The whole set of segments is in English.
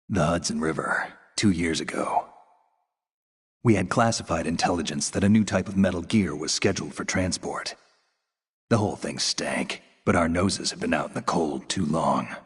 The Hudson River, 2 years ago. We had classified intelligence that a new type of metal gear was scheduled for transport. The whole thing stank, but our noses had been out in the cold too long.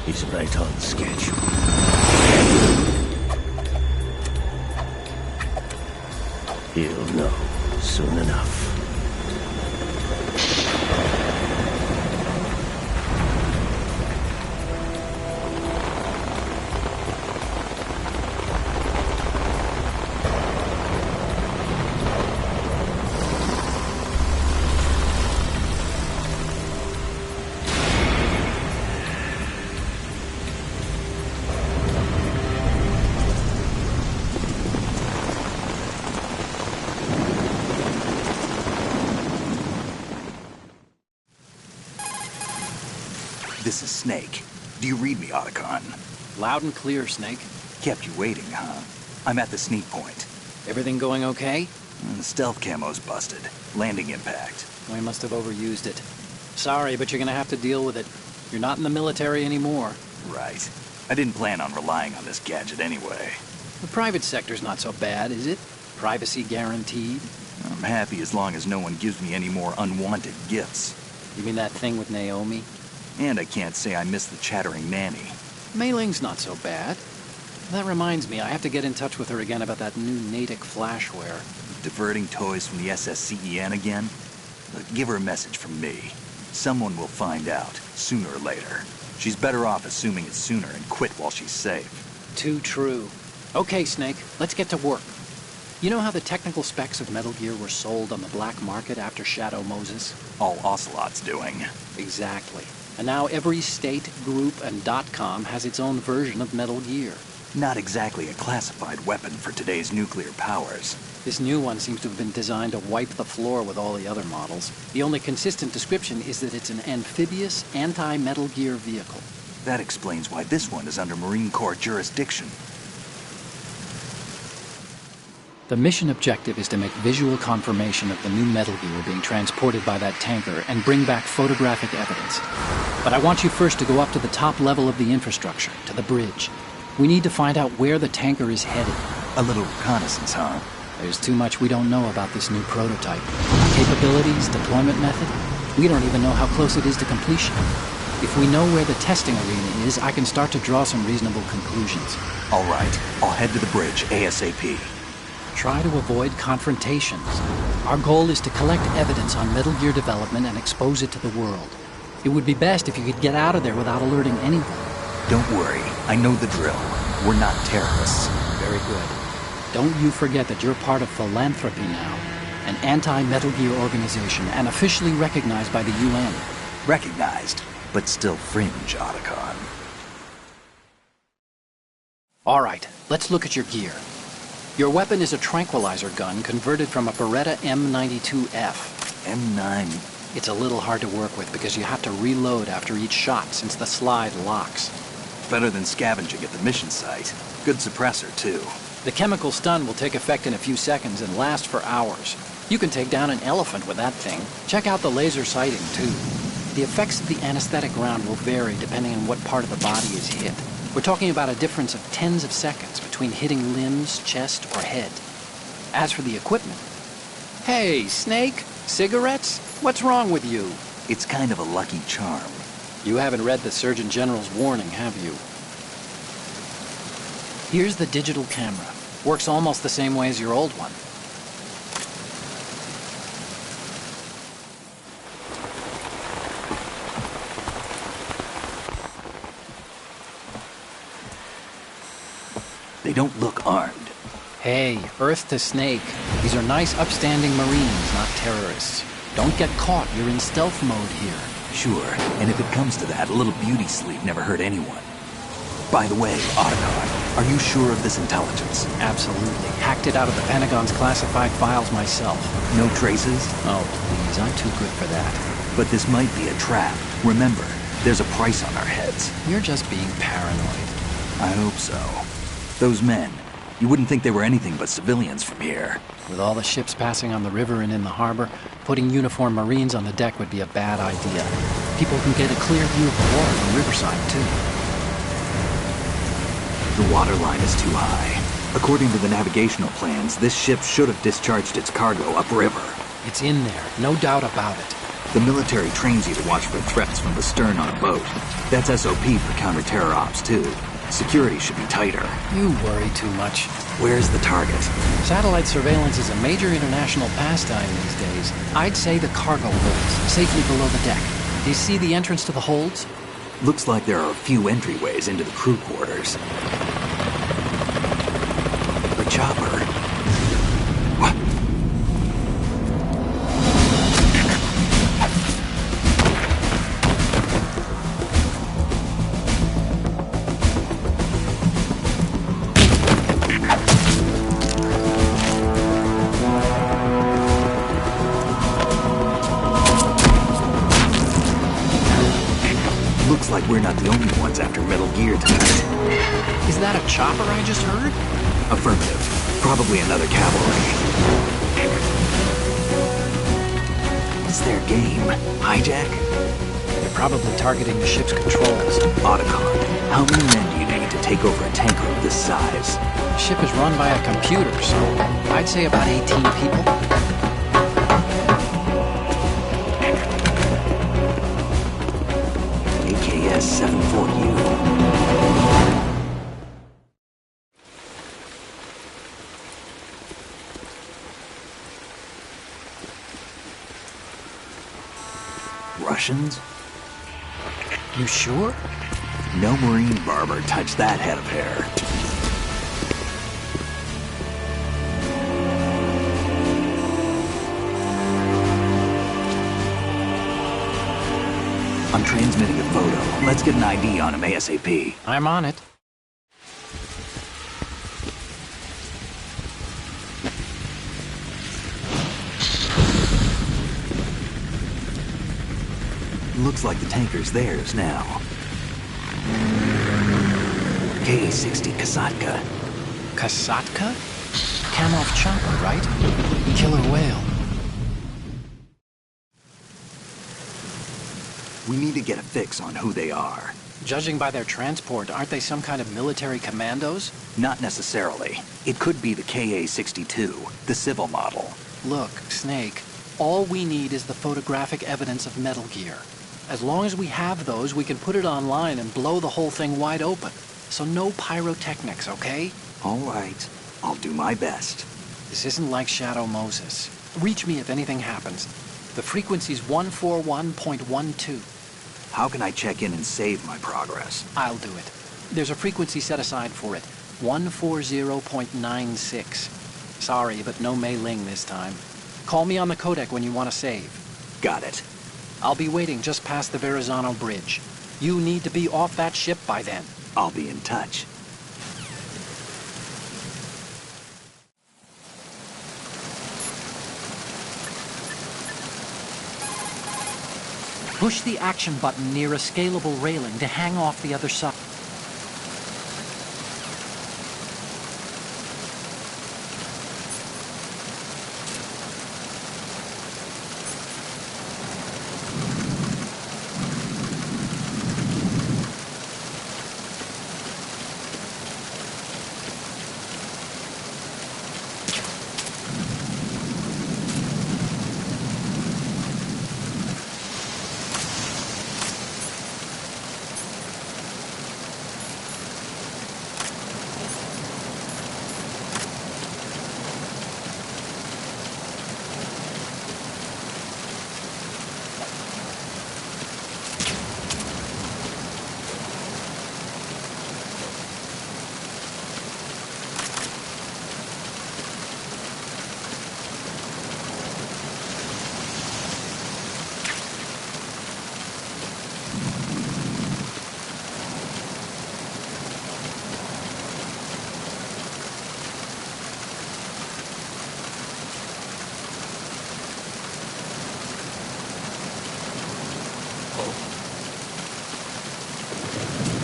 He's right on schedule. He'll know soon enough. This is Snake. Do you read me, Otacon? Loud and clear, Snake. Kept you waiting, huh? I'm at the sneak point. Everything going okay? The stealth camo's busted. Landing impact. We must have overused it. Sorry, but you're gonna have to deal with it. You're not in the military anymore. Right. I didn't plan on relying on this gadget anyway. The private sector's not so bad, is it? Privacy guaranteed? I'm happy as long as no one gives me any more unwanted gifts. You mean that thing with Naomi? And I can't say I miss the chattering nanny. Mei Ling's not so bad. That reminds me, I have to get in touch with her again about that new Natick flashware. Diverting toys from the SSCEN again? Look, give her a message from me. Someone will find out, sooner or later. She's better off assuming it's sooner and quit while she's safe. Too true. Okay, Snake, let's get to work. You know how the technical specs of Metal Gear were sold on the black market after Shadow Moses? All Ocelot's doing. Exactly. And now every state, group, and .com has its own version of Metal Gear. Not exactly a classified weapon for today's nuclear powers. This new one seems to have been designed to wipe the floor with all the other models. The only consistent description is that it's an amphibious, anti-Metal Gear vehicle. That explains why this one is under Marine Corps jurisdiction. The mission objective is to make visual confirmation of the new Metal Gear being transported by that tanker and bring back photographic evidence. But I want you first to go up to the top level of the infrastructure, to the bridge. We need to find out where the tanker is headed. A little reconnaissance, huh? There's too much we don't know about this new prototype. Capabilities, deployment method. We don't even know how close it is to completion. If we know where the testing arena is, I can start to draw some reasonable conclusions. All right, I'll head to the bridge ASAP. Try to avoid confrontations. Our goal is to collect evidence on Metal Gear development and expose it to the world. It would be best if you could get out of there without alerting anyone. Don't worry, I know the drill. We're not terrorists. Very good. Don't you forget that you're part of Philanthropy now, an anti-Metal Gear organization and officially recognized by the UN. Recognized, but still fringe, Otacon. All right, let's look at your gear. Your weapon is a tranquilizer gun converted from a Beretta M92F. M9. It's a little hard to work with because you have to reload after each shot since the slide locks. Better than scavenging at the mission site. Good suppressor, too. The chemical stun will take effect in a few seconds and last for hours. You can take down an elephant with that thing. Check out the laser sighting, too. The effects of the anesthetic round will vary depending on what part of the body is hit. We're talking about a difference of tens of seconds between hitting limbs, chest, or head. As for the equipment... Hey, Snake! Cigarettes? What's wrong with you? It's kind of a lucky charm. You haven't read the Surgeon General's warning, have you? Here's the digital camera. Works almost the same way as your old one. They don't look armed. Hey, Earth to Snake. These are nice, upstanding Marines, not terrorists. Don't get caught. You're in stealth mode here. Sure, and if it comes to that, a little beauty sleep never hurt anyone. By the way, Otacon, are you sure of this intelligence? Absolutely. Hacked it out of the Pentagon's classified files myself. No traces? Oh, please, I'm too good for that. But this might be a trap. Remember, there's a price on our heads. You're just being paranoid. I hope so. Those men, you wouldn't think they were anything but civilians from here. With all the ships passing on the river and in the harbor, putting uniformed Marines on the deck would be a bad idea. People can get a clear view of the water from Riverside, too. The water line is too high. According to the navigational plans, this ship should have discharged its cargo upriver. It's in there, no doubt about it. The military trains you to watch for threats from the stern on a boat. That's SOP for counter-terror ops, too. Security should be tighter. You worry too much. Where's the target? Satellite surveillance is a major international pastime these days. I'd say the cargo holds, safely below the deck. Do you see the entrance to the holds? Looks like there are a few entryways into the crew quarters. A chopper. What? Looks like we're not the only ones after Metal Gear tonight. Is that a chopper I just heard? Affirmative. Probably another cavalry. What's their game? Hijack? They're probably targeting the ship's controls. Otacon, how many men do you need to take over a tanker of this size? The ship is run by a computer, so I'd say about 18 people. AKS 74U. Russians? You sure? No Marine barber touched that head of hair. I'm transmitting a photo. Let's get an ID on him ASAP. I'm on it. Looks like the tanker's theirs now. KA-60 Kasatka. Kasatka? Kamov chopper, right? Killer whale. We need to get a fix on who they are. Judging by their transport, aren't they some kind of military commandos? Not necessarily. It could be the KA-62, the civil model. Look, Snake, all we need is the photographic evidence of Metal Gear. As long as we have those, we can put it online and blow the whole thing wide open. So no pyrotechnics, okay? All right. I'll do my best. This isn't like Shadow Moses. Reach me if anything happens. The frequency's 141.12. How can I check in and save my progress? I'll do it. There's a frequency set aside for it. 140.96. Sorry, but no Mei Ling this time. Call me on the codec when you want to save. Got it. I'll be waiting just past the Verrazano Bridge. You need to be off that ship by then. I'll be in touch. Push the action button near a scalable railing to hang off the other side.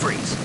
Freeze.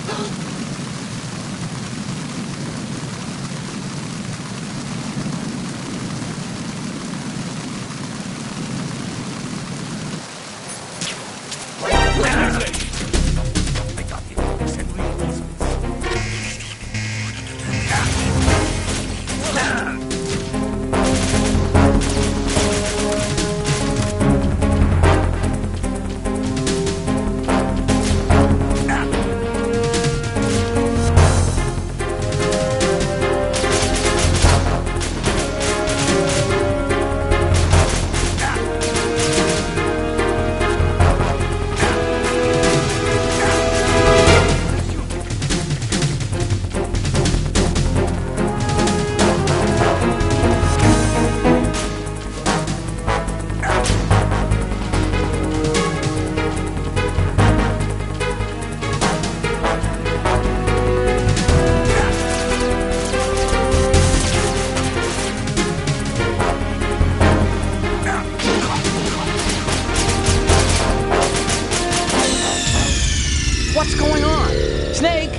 What's going on? Snake!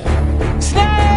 Snake!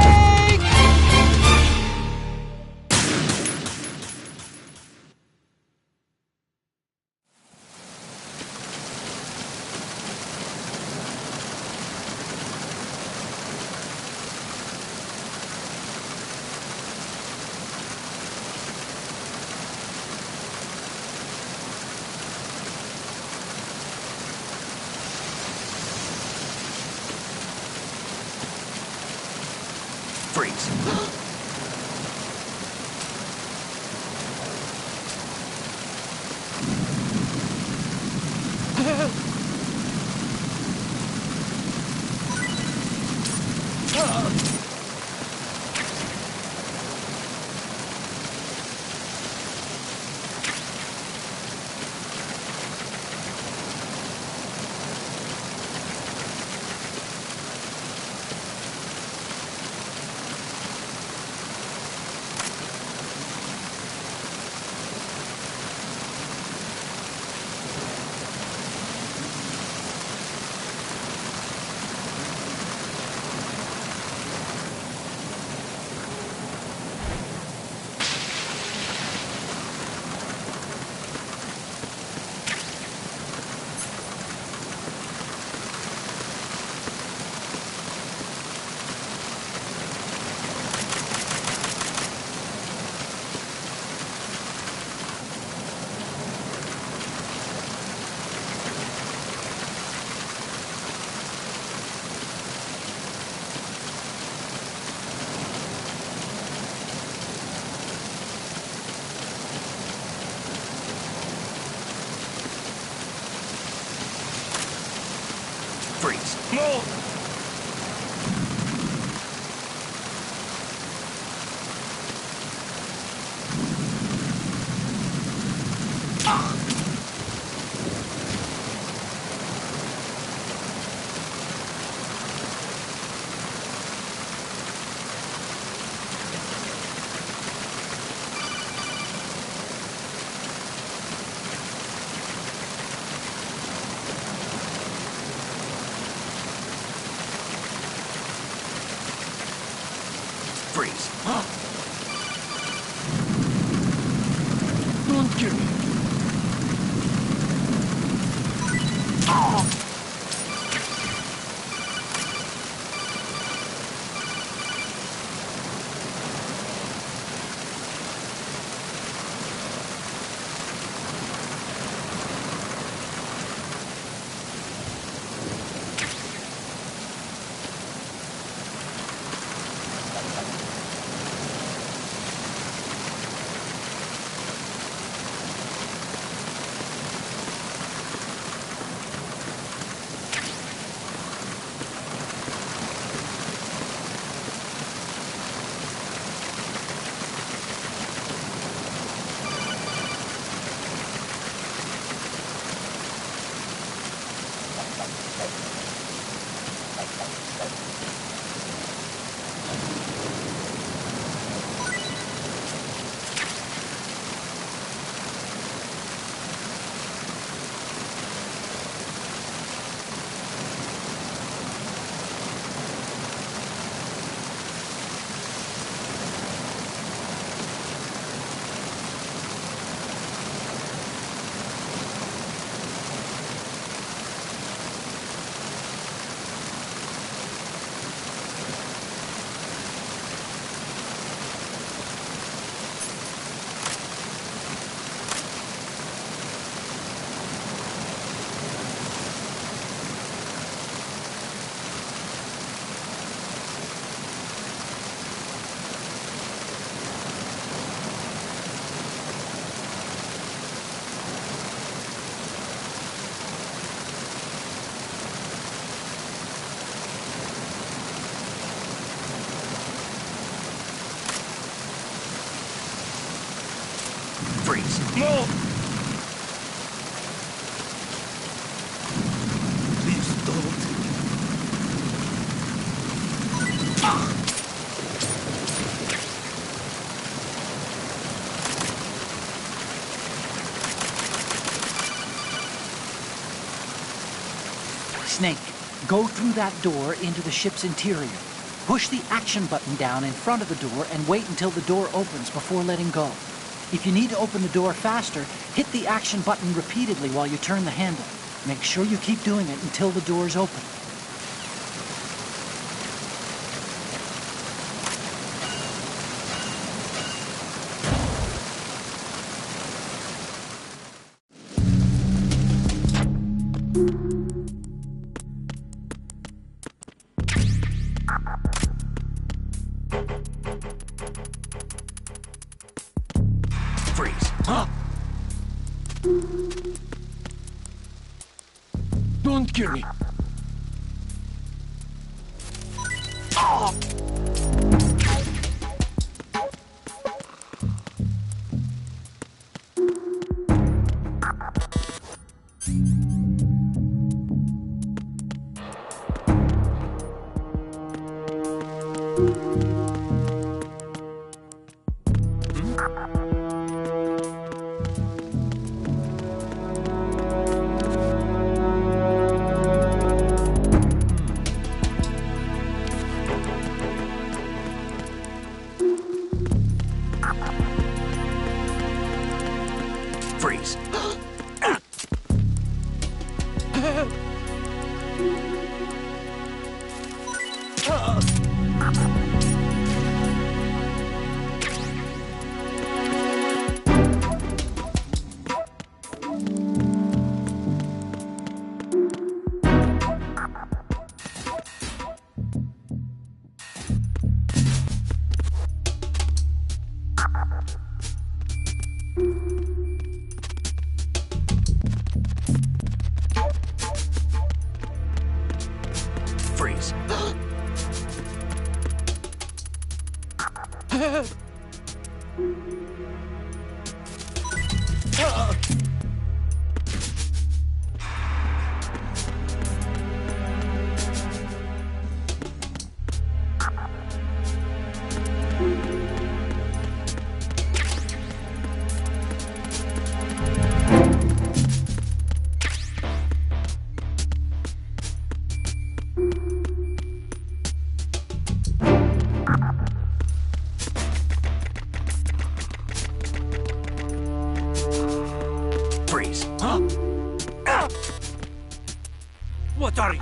Freeze. Freeze! Move! Freeze! Don't kill me. Freeze! Move! Please don't. Snake, go through that door into the ship's interior. Push the action button down in front of the door and wait until the door opens before letting go. If you need to open the door faster, hit the action button repeatedly while you turn the handle. Make sure you keep doing it until the door's open. Freeze! Huh? Don't kill me. freeze. Freeze. Huh? Ah! What are you?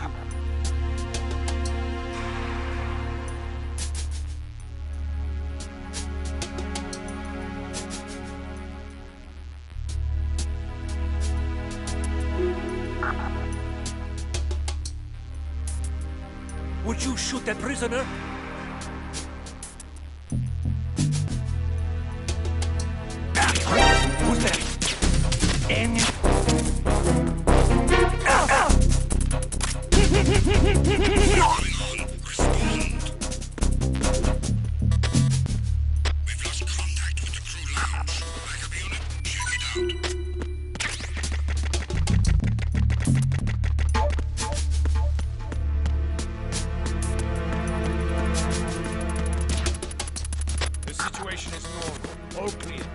Would you shoot that prisoner? Who's there? Any... We've lost contact with the crew lounge. Backup unit, check it out. The situation is normal. All clear.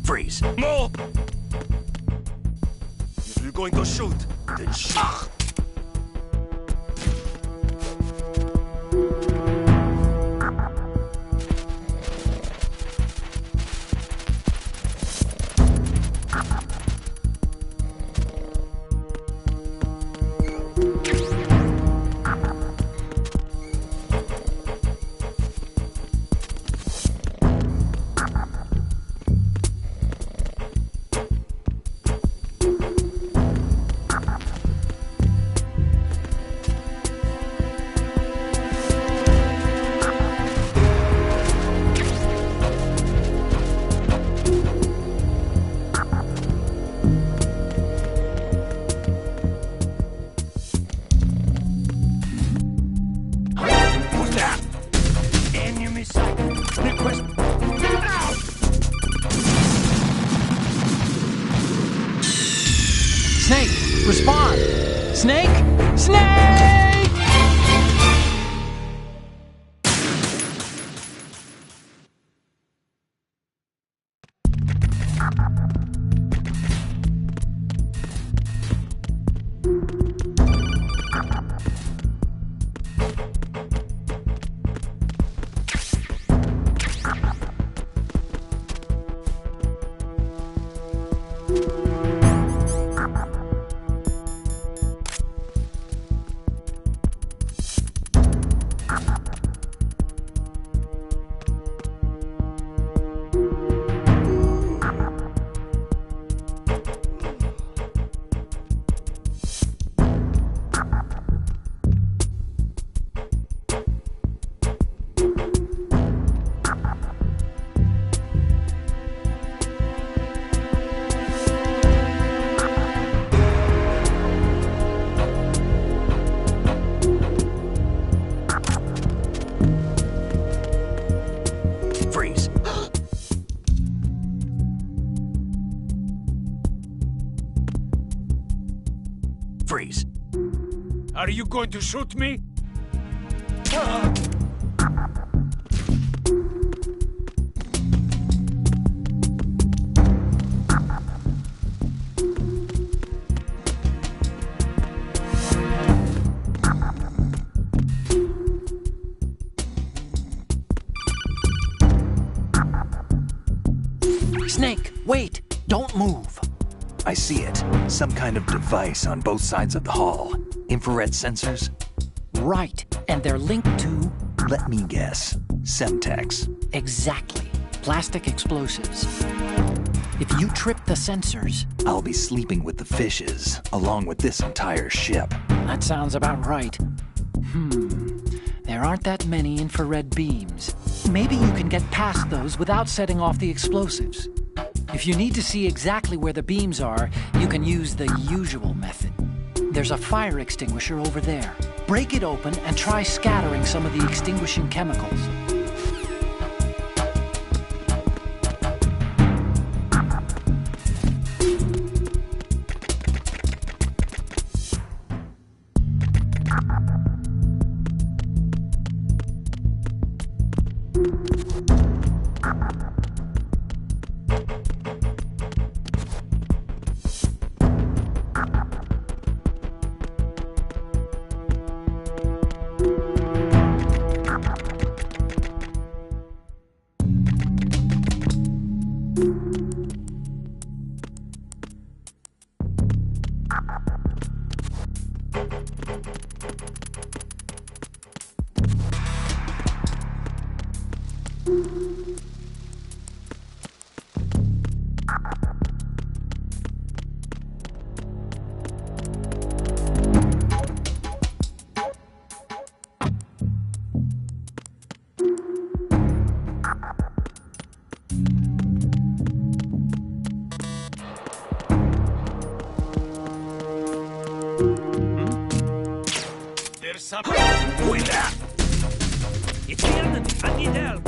Freeze. More! If you're going to shoot, then shoot. Snake, respond! Snake! Snake! Are you going to shoot me? Snake, wait! Don't move! I see it. Some kind of device on both sides of the hall. Infrared sensors? Right, and they're linked to... Let me guess. Semtex. Exactly. Plastic explosives. If you trip the sensors... I'll be sleeping with the fishes, along with this entire ship. That sounds about right. There aren't that many infrared beams. Maybe you can get past those without setting off the explosives. If you need to see exactly where the beams are, you can use the usual method. There's a fire extinguisher over there. Break it open and try scattering some of the extinguishing chemicals. There's something. Who is that? It's the enemy. I need help.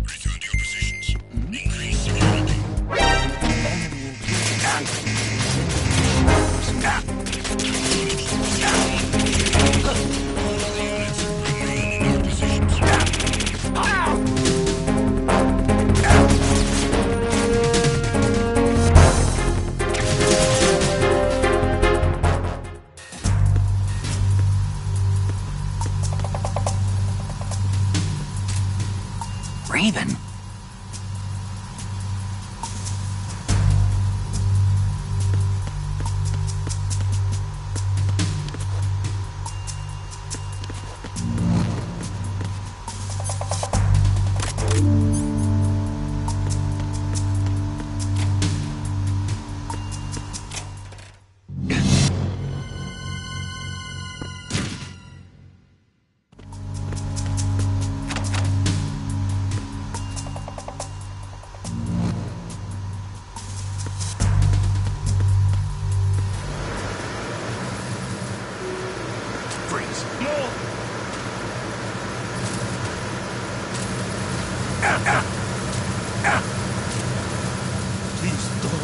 Return to your positions. Increase security. All other units, remain in your positions. Raven? Freeze. No! Please don't.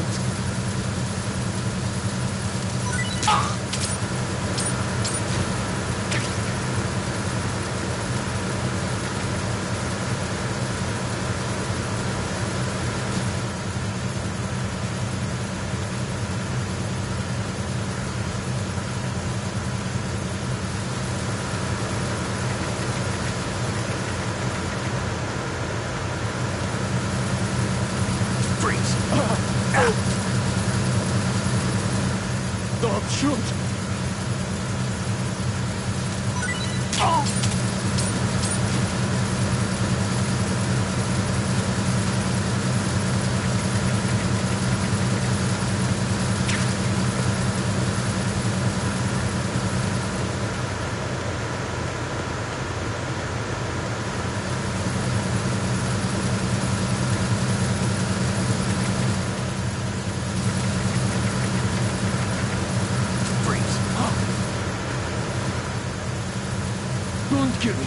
Don't kill me.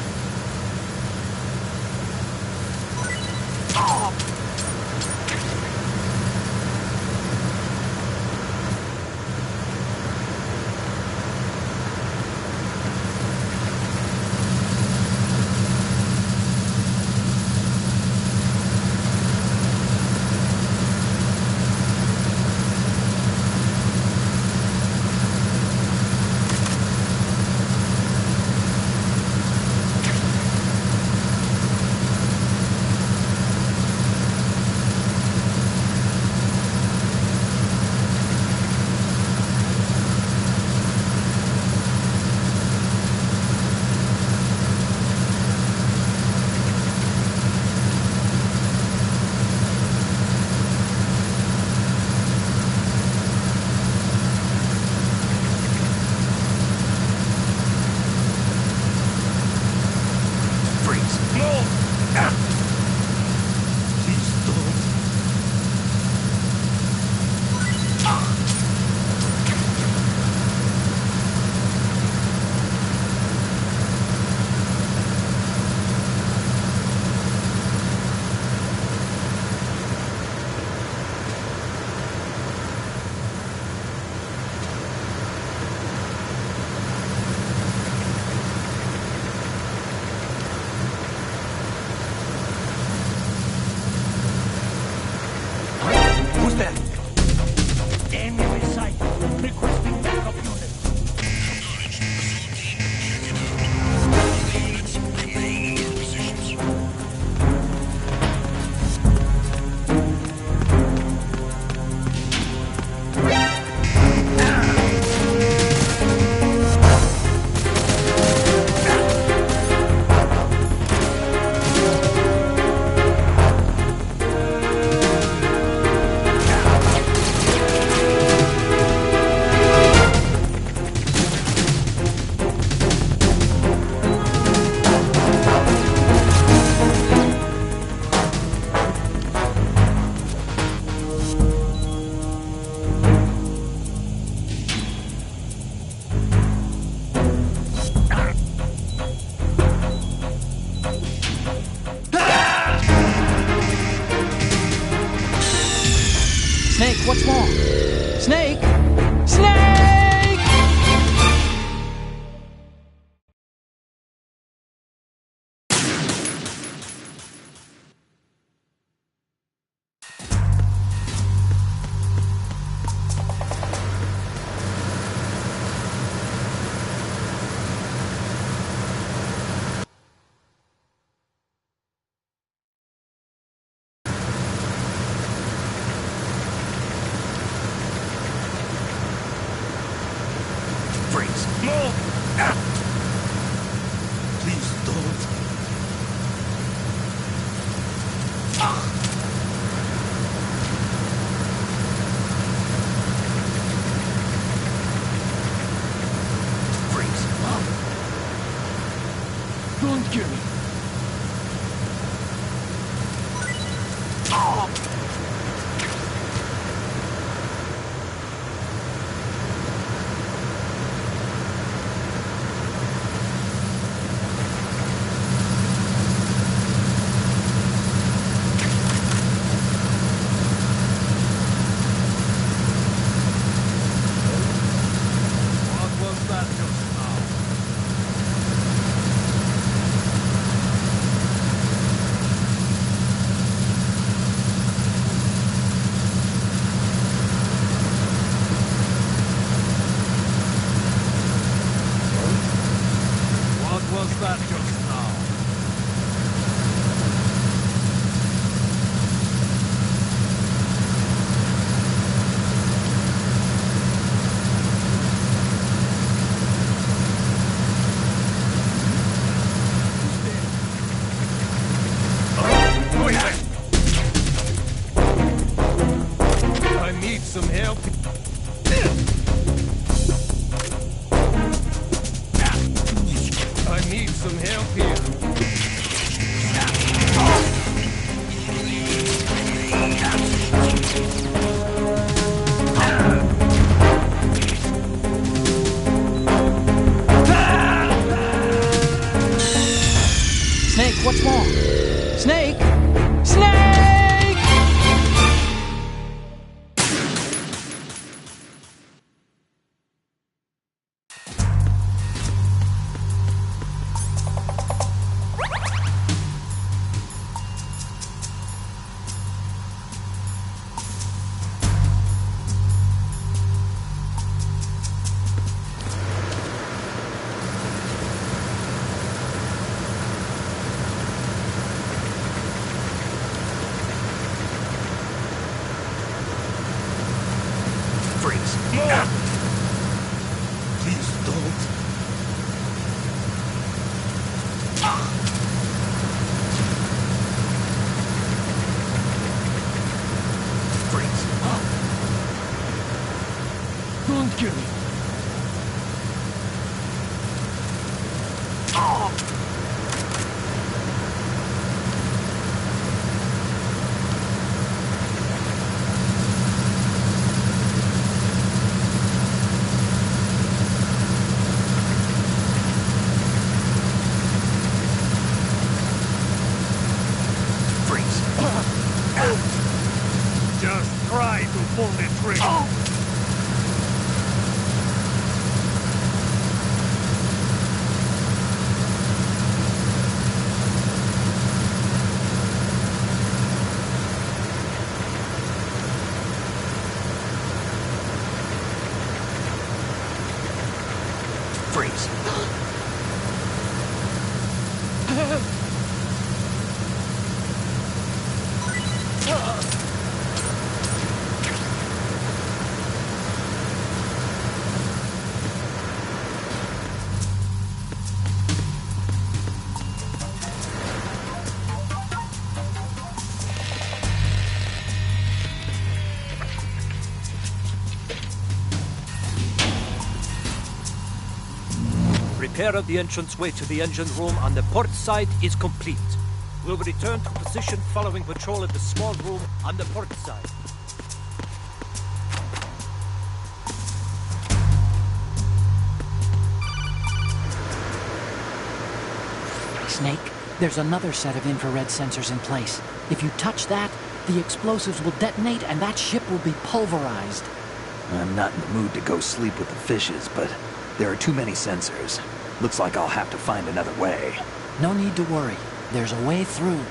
Snake, what's wrong? Snake! Snake! Freeze! Move! Ah! Please don't. Ah! Freeze! Ah! Don't kill me. Ah! What was that just now? What was that just now? I need some help. I need some help here. what's wrong? Snake! Snake! Freeze. Please don't. Freeze. Don't kill me. Freeze. Just try to pull the trigger. Freeze. Repair of the entranceway to the engine room on the port side is complete. We'll return to position following patrol of the small room on the port side. Snake, there's another set of infrared sensors in place. If you touch that, the explosives will detonate and that ship will be pulverized. I'm not in the mood to go sleep with the fishes, but there are too many sensors. Looks like I'll have to find another way. No need to worry. There's a way through.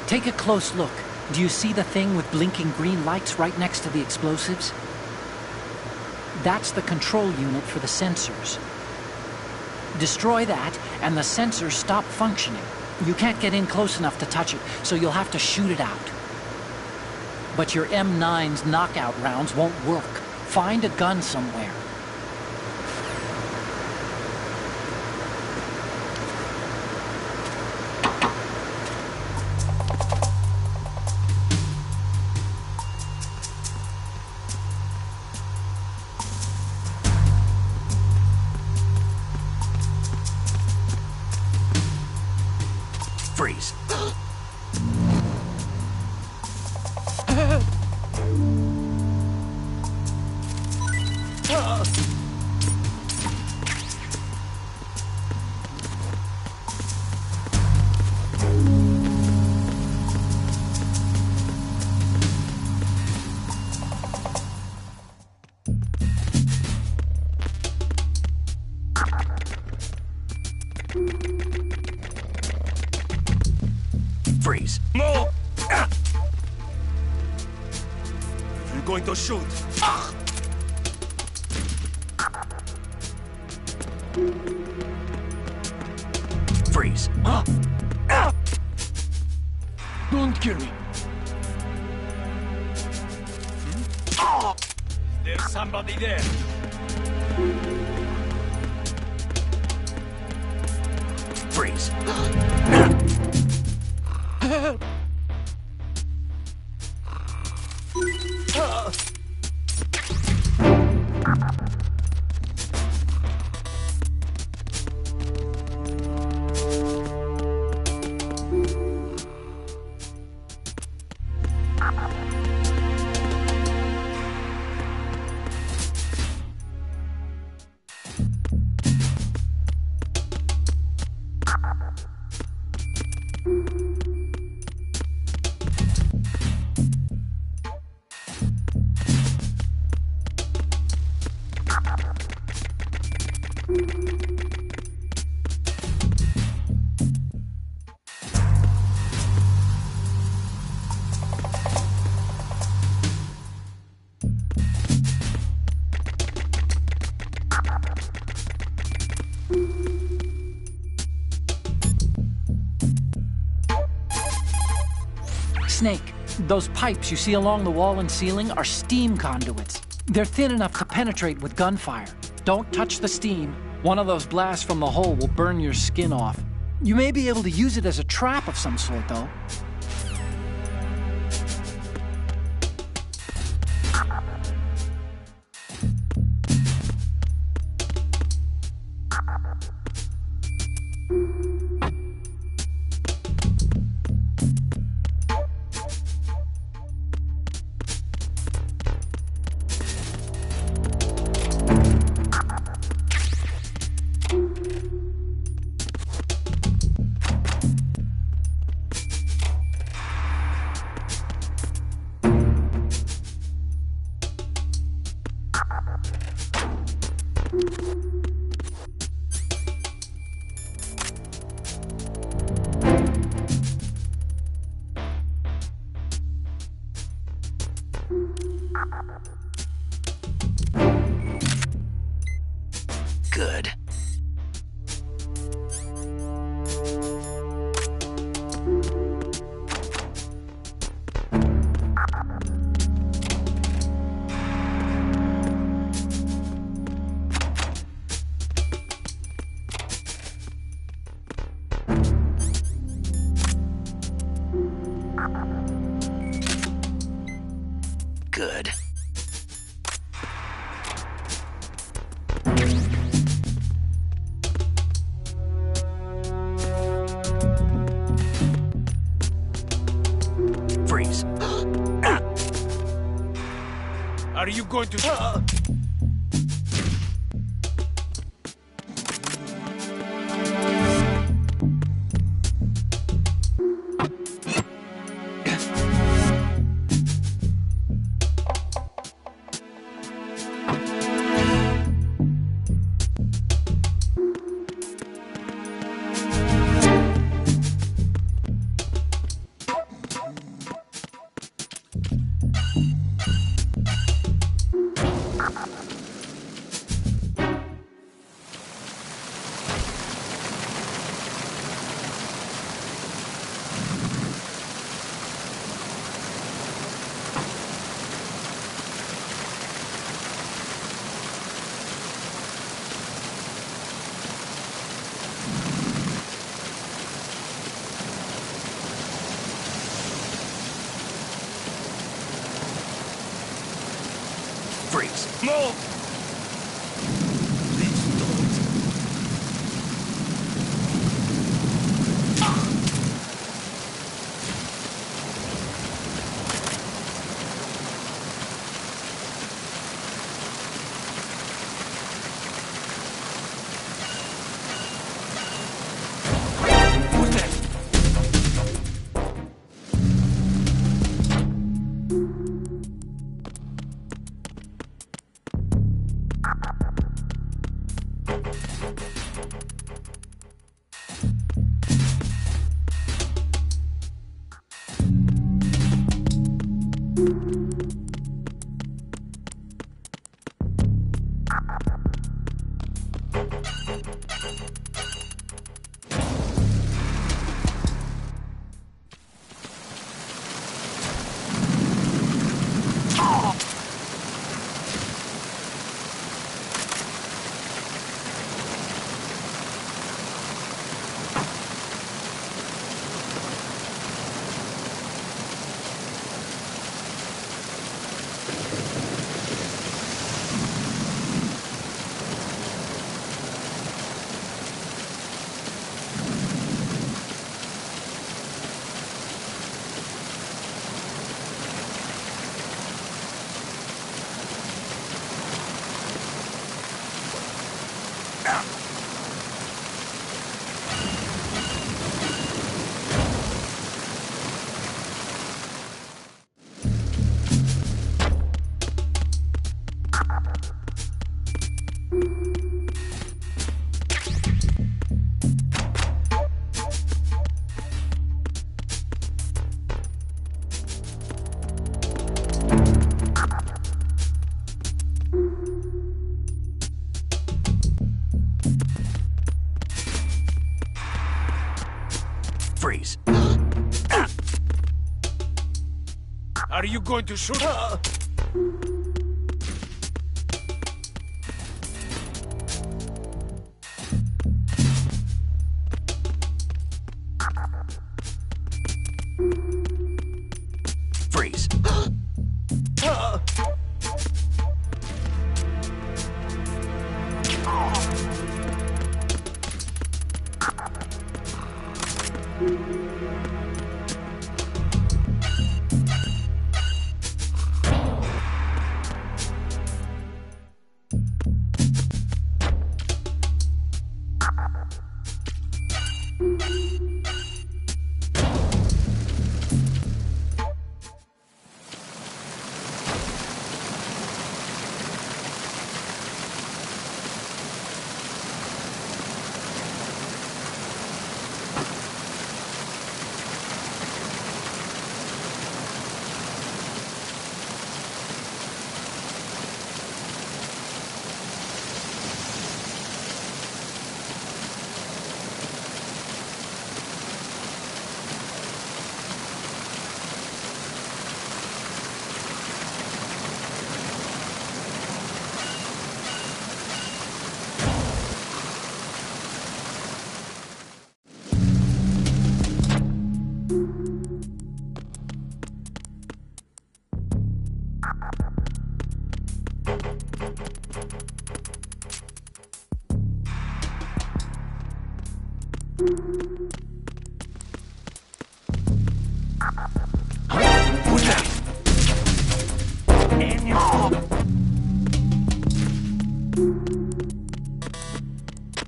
Take a close look. Do you see the thing with blinking green lights right next to the explosives? That's the control unit for the sensors. Destroy that, and the sensors stop functioning. You can't get in close enough to touch it, so you'll have to shoot it out. But your M9's knockout rounds won't work. Find a gun somewhere. Freeze. Freeze. No! You're going to shoot. Freeze. Don't kill me. There's somebody there. Freeze. Snake, those pipes you see along the wall and ceiling are steam conduits. They're thin enough to penetrate with gunfire. Don't touch the steam. One of those blasts from the hole will burn your skin off. You may be able to use it as a trap of some sort, though. Good. Good. Freeze. Are you going to... Freeze. No! Please don't. Who's that? Freeze. Are you going to shoot? Freeze.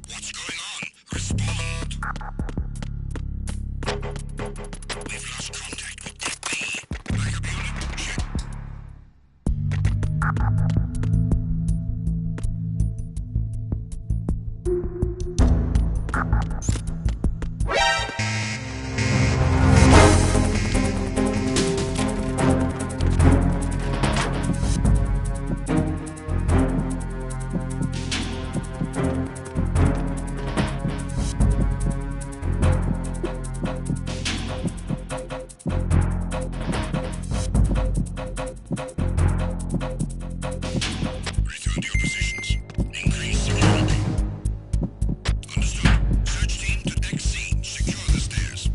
What's going on? Respond. We've lost contact with Deck B. Backup unit, check. Return to your positions. Increase security. Understood. Search team to Deck C. Secure the stairs.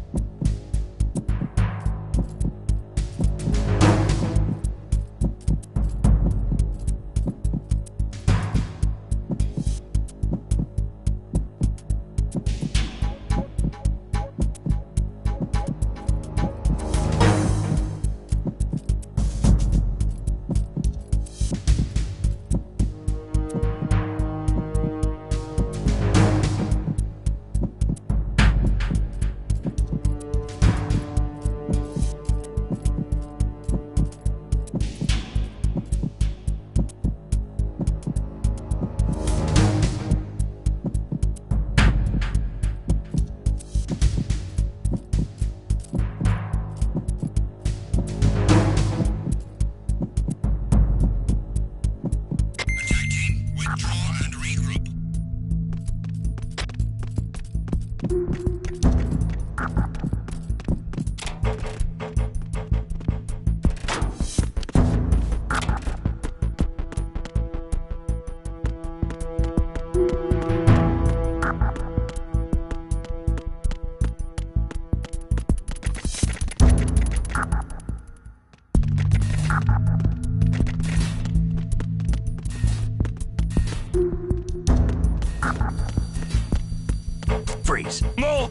Attack team, withdraw and regroup. Freeze. No!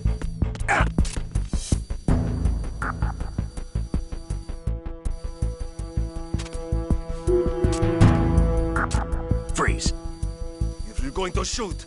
Freeze. If you're going to shoot,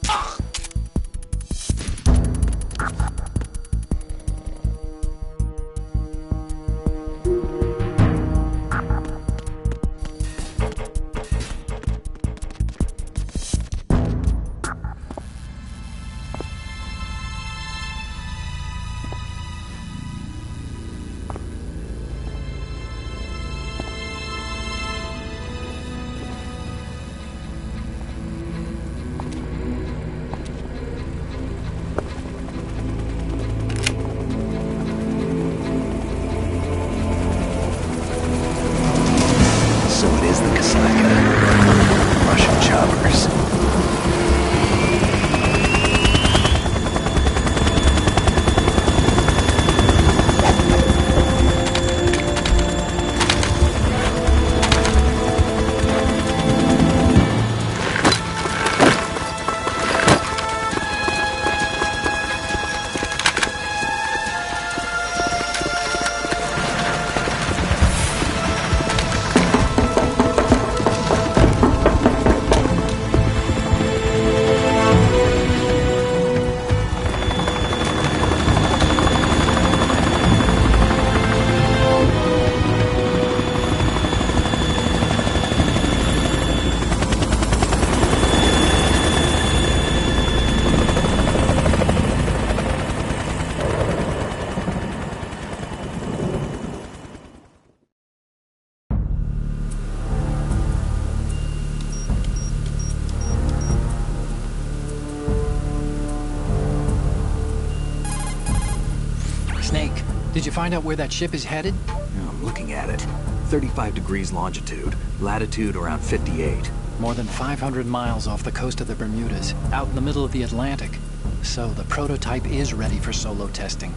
Did you find out where that ship is headed? I'm looking at it. 35 degrees longitude, latitude around 58. More than 500 miles off the coast of the Bermudas, out in the middle of the Atlantic. So the prototype is ready for solo testing.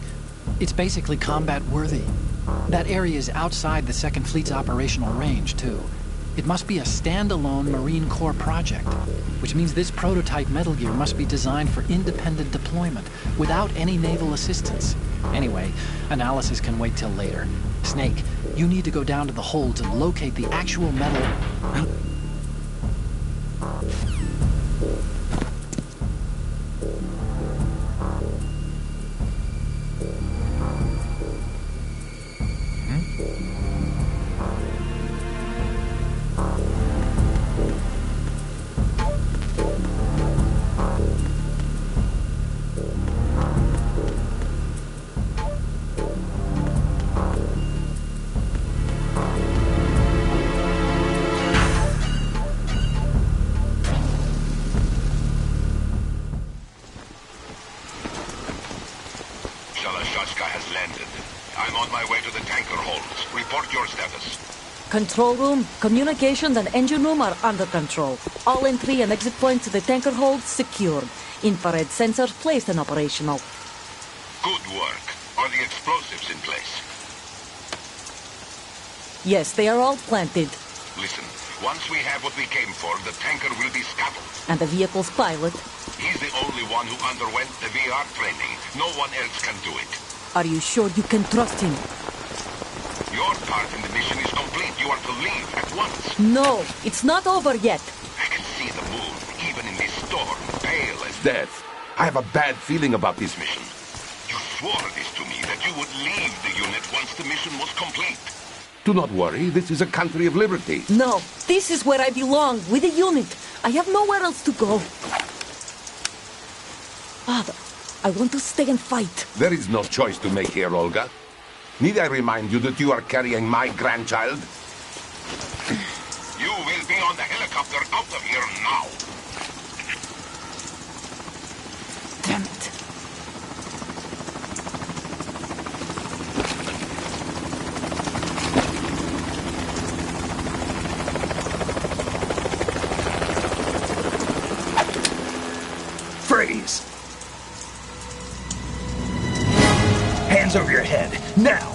It's basically combat-worthy. That area is outside the Second Fleet's operational range, too. It must be a standalone Marine Corps project, which means this prototype Metal Gear must be designed for independent deployment, without any naval assistance. Anyway, analysis can wait till later. Snake, you need to go down to the holds and locate the actual metal... Control room, communications, and engine room are under control. All entry and exit points to the tanker hold secured. Infrared sensors placed and operational. Good work. Are the explosives in place? Yes, they are all planted. Listen, once we have what we came for, the tanker will be scuttled. And the vehicle's pilot? He's the only one who underwent the VR training. No one else can do it. Are you sure you can trust him? Your part in the mission is complete. You are to leave at once. No, it's not over yet. I can see the moon, even in this storm, pale as death. I have a bad feeling about this mission. You swore this to me, that you would leave the unit once the mission was complete. Do not worry, this is a country of liberty. No, this is where I belong, with the unit. I have nowhere else to go. Father, I want to stay and fight. There is no choice to make here, Olga. Need I remind you that you are carrying my grandchild? You will be on the helicopter out of here now. Damn it. Freeze! Hands over your head, now!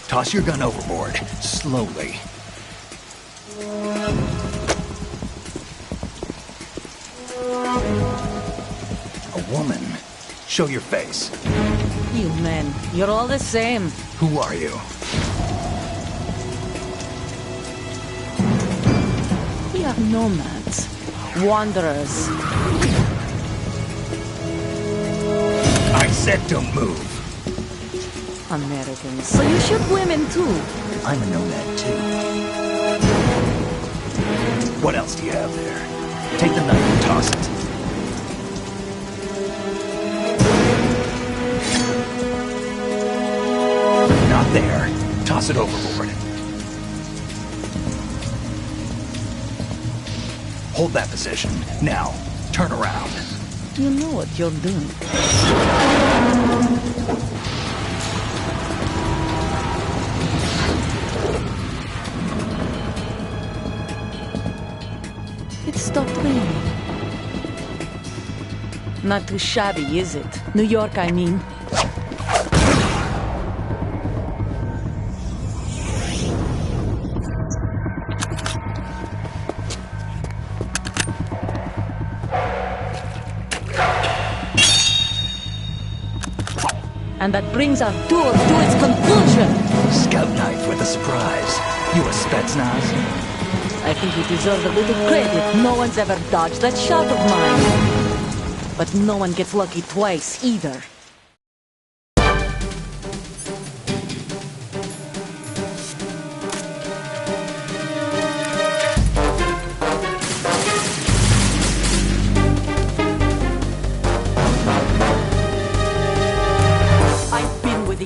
Toss your gun overboard, slowly. A woman. Show your face. You men, you're all the same. Who are you? We are nomads, wanderers. I said don't move. Americans, so you shoot women too. I'm a nomad too. What else do you have there? Take the knife and toss it. Not there. Toss it overboard. Hold that position. Now, turn around. You know what you're doing. It stopped raining. Not too shabby, is it? New York, I mean. And that brings our tour to its conclusion. Scout knife with a surprise. You a Spetsnaz? I think you deserve a little credit. No one's ever dodged that shot of mine. But no one gets lucky twice, either.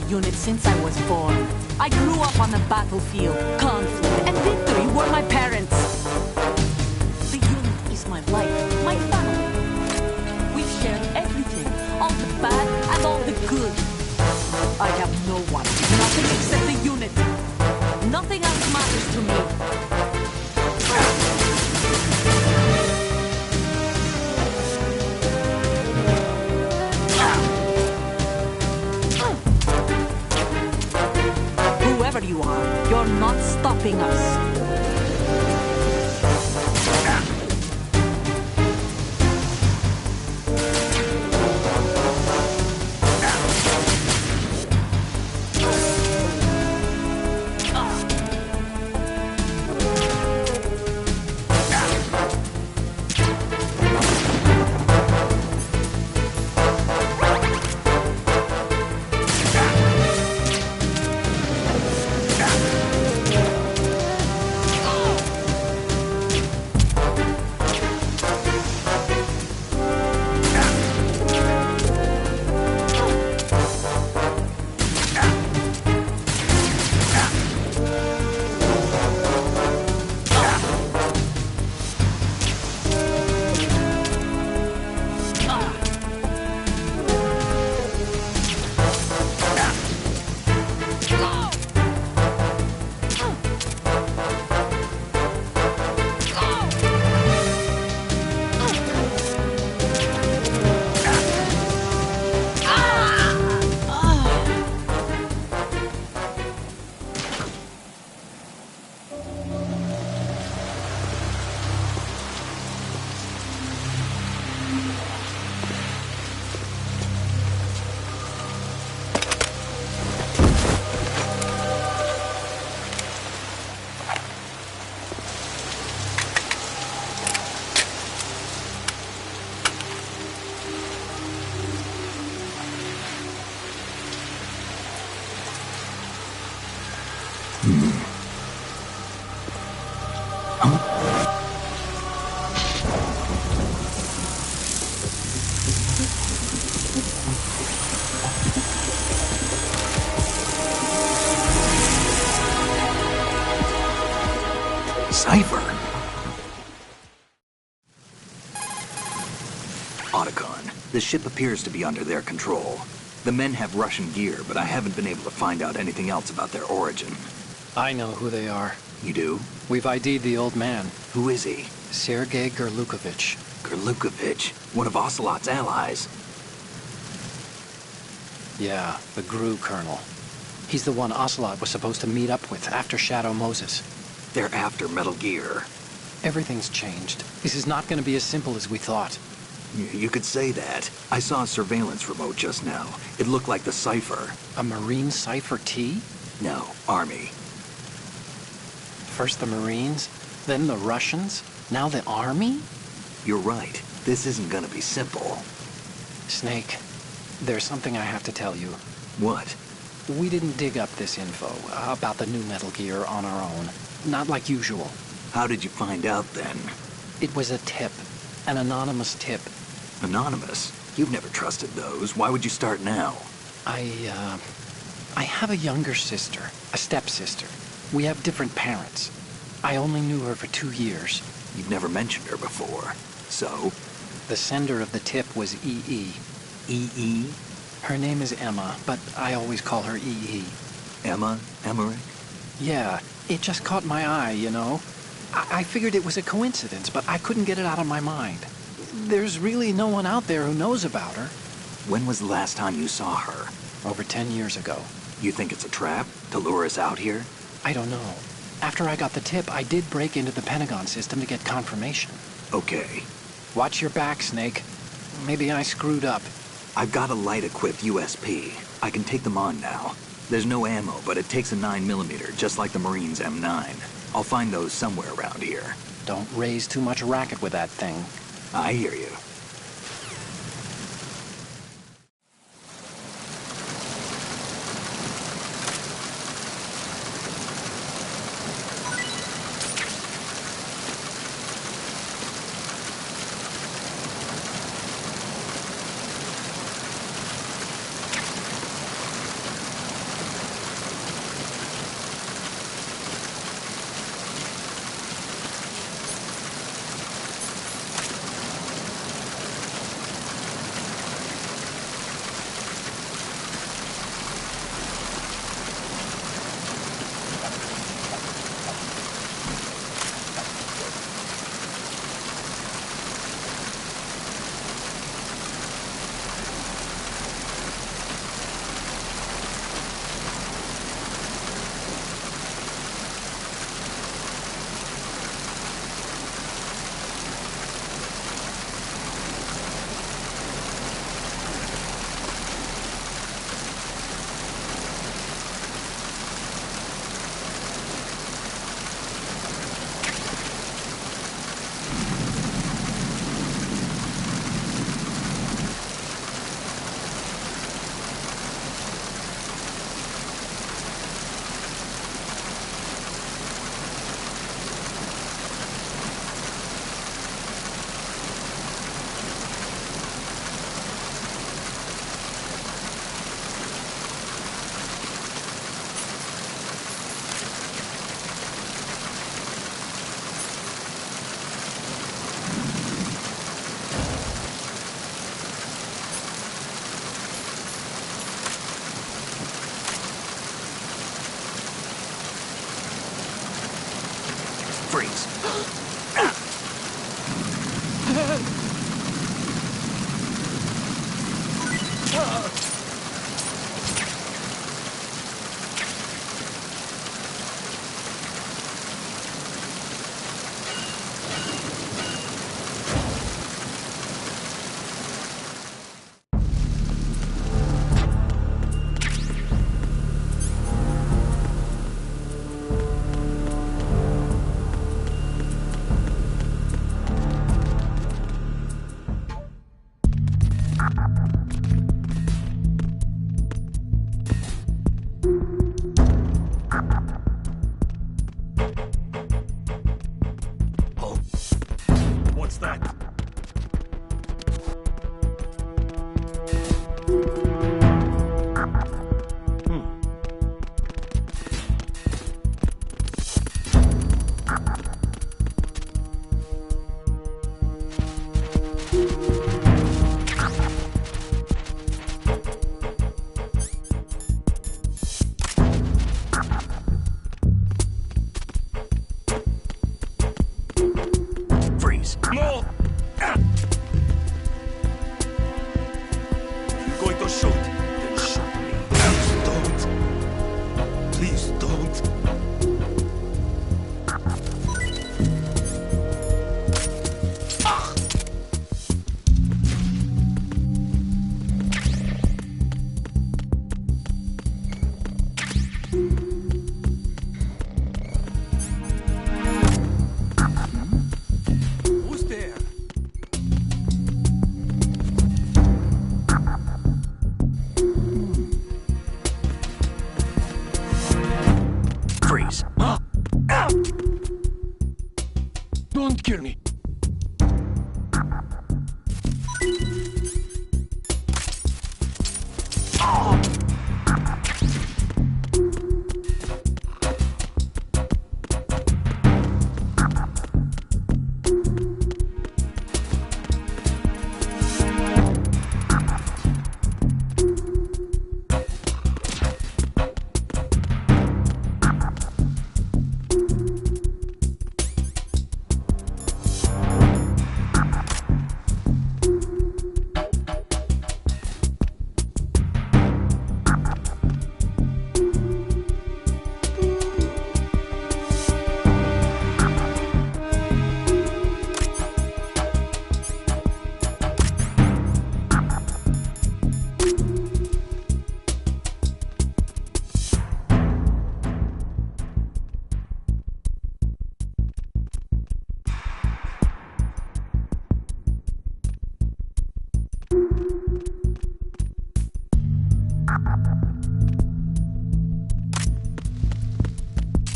Unit since I was born. I grew up on the battlefield. Conflict and victory were my parents. The unit is my life, my family. We've shared everything. helping us. Cipher. Otacon, the ship appears to be under their control. The men have Russian gear, but I haven't been able to find out anything else about their origin. I know who they are. You do? We've ID'd the old man. Who is he? Sergei Gerlukovich. Gerlukovich, one of Ocelot's allies. Yeah, the GRU colonel. He's the one Ocelot was supposed to meet up with after Shadow Moses. They're after Metal Gear. Everything's changed. This is not going to be as simple as we thought. You could say that. I saw a surveillance remote just now. It looked like the Cipher. A Marine Cipher T? No, Army. First the Marines, then the Russians, now the Army? You're right. This isn't gonna be simple. Snake, there's something I have to tell you. What? We didn't dig up this info about the new Metal Gear on our own. Not like usual. How did you find out then? It was a tip. An anonymous tip. Anonymous? You've never trusted those. Why would you start now? I have a younger sister, a stepsister. We have different parents. I only knew her for 2 years. You've never mentioned her before. So? The sender of the tip was EE. EE? Her name is Emma, but I always call her EE. Emma? Emmerich? Yeah, it just caught my eye, you know? I figured it was a coincidence, but I couldn't get it out of my mind. There's really no one out there who knows about her. When was the last time you saw her? Over 10 years ago. You think it's a trap? To lure us out here? I don't know. After I got the tip, I did break into the Pentagon system to get confirmation. Okay. Watch your back, Snake. Maybe I screwed up. I've got a light-equipped USP. I can take them on now. There's no ammo, but it takes a 9mm, just like the Marines' M9. I'll find those somewhere around here. Don't raise too much racket with that thing. I hear you. What's that? Freeze. No! If you're going to shoot, then shoot me. Don't. Please don't. Who's there? Freeze. Don't kill me.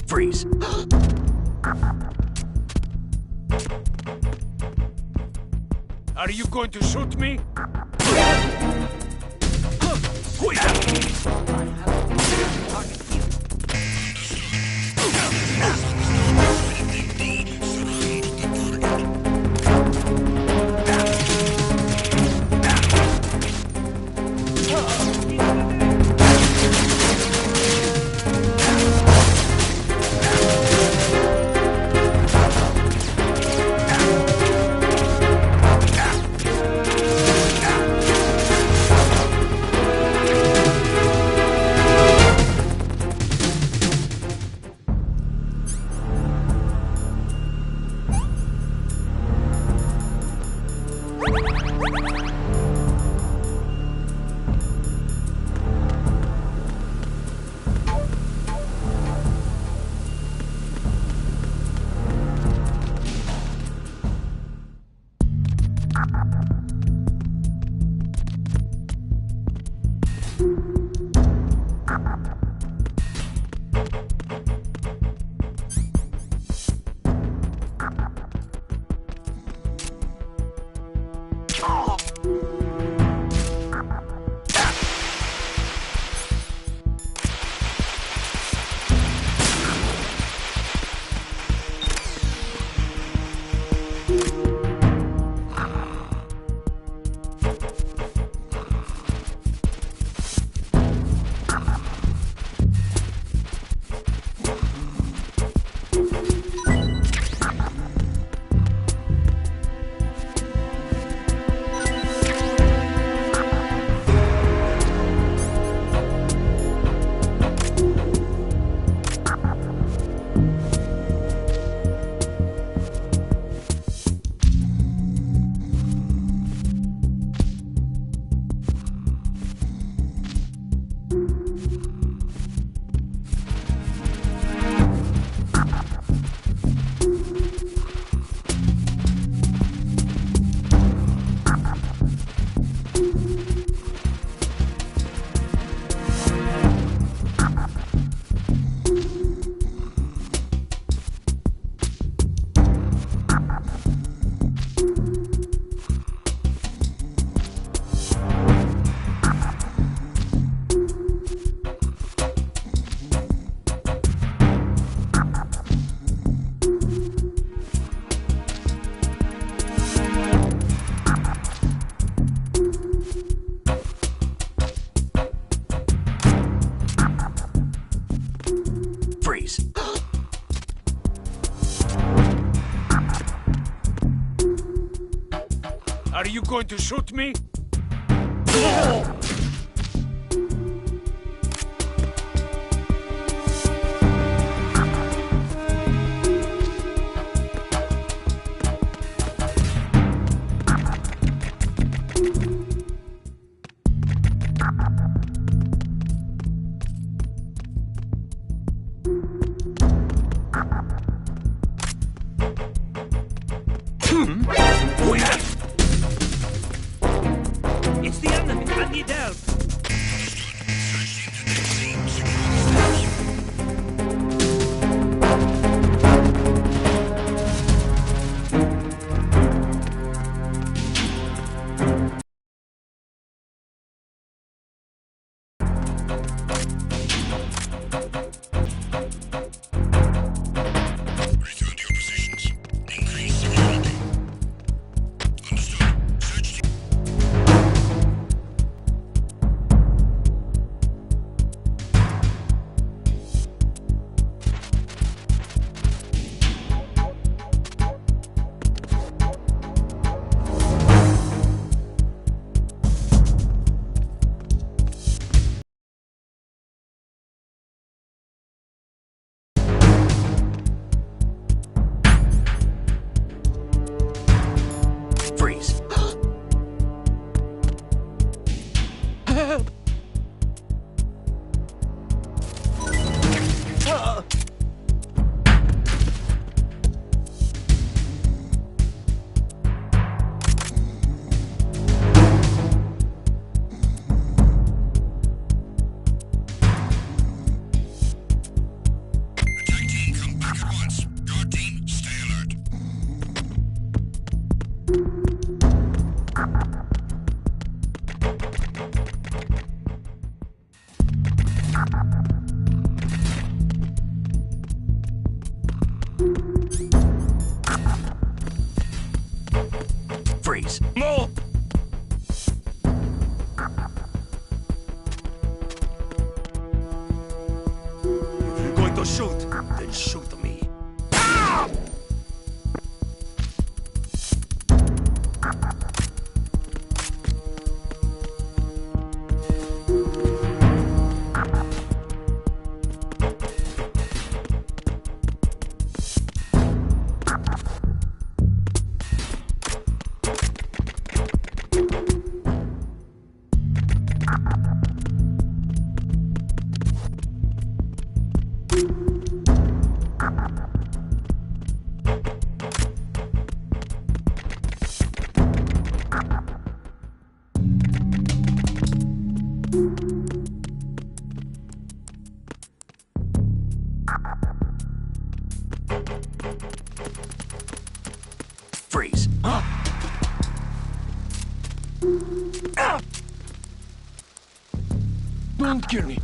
Freeze. Are you going to shoot me? Who is that? Are you going to shoot me? It's the enemy. I need help. Return to your positions. Increase security. Understood. Search team. Freeze. Attack team, come back at once. Guard team, stay alert. Freeze. No! If you're going to shoot, then shoot me. Freeze. Don't kill me.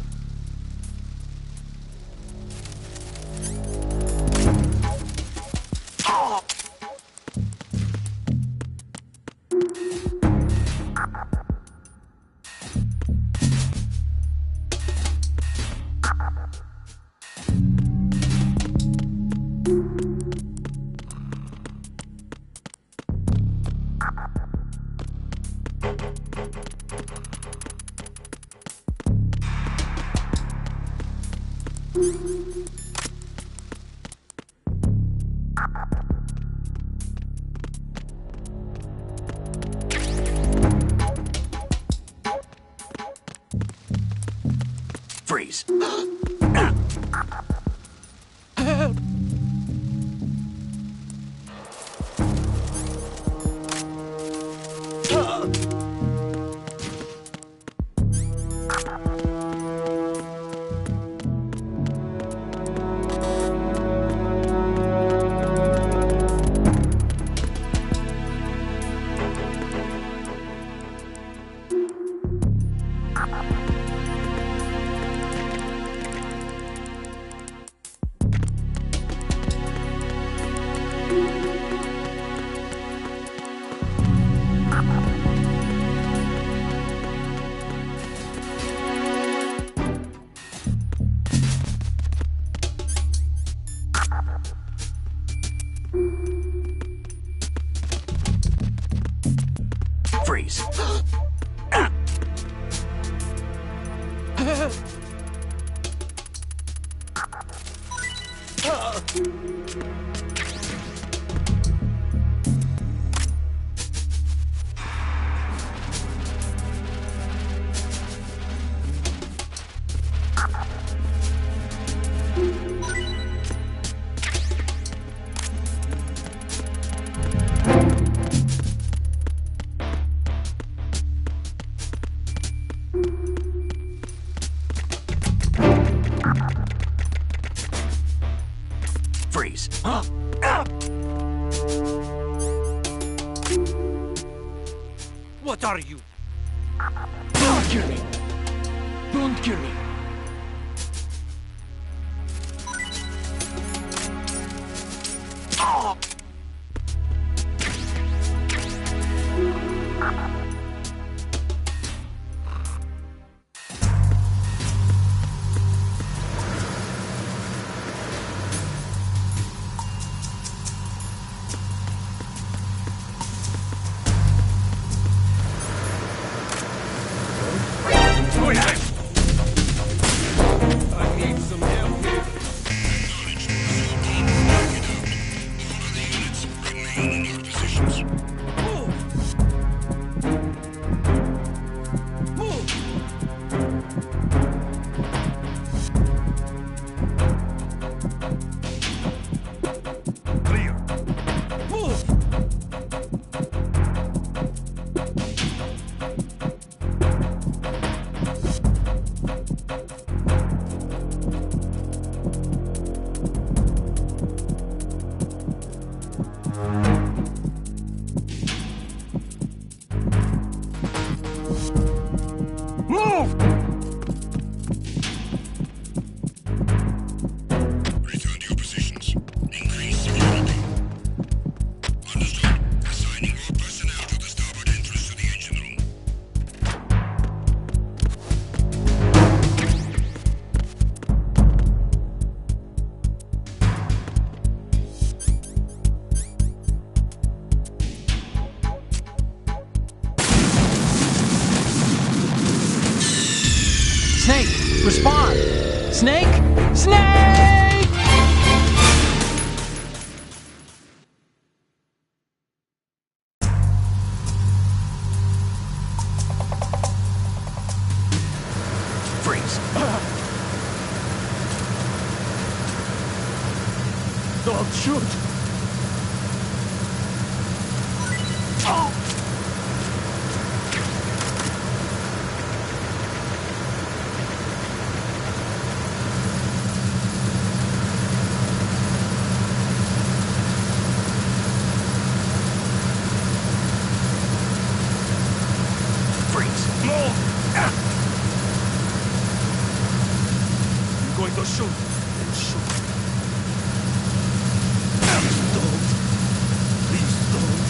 Freeze. Freeze. Freeze. What are you? Don't kill me! Don't kill me! I need some help here. Clear. Move! Move! Return to your positions. Increase security. Understood. Assigning all personnel to the starboard entrance to the engine room. Snake, respond! Snake! Snake! Freeze. Don't shoot! Freeze. Move! I'm going to shoot and shoot. Don't. Please don't.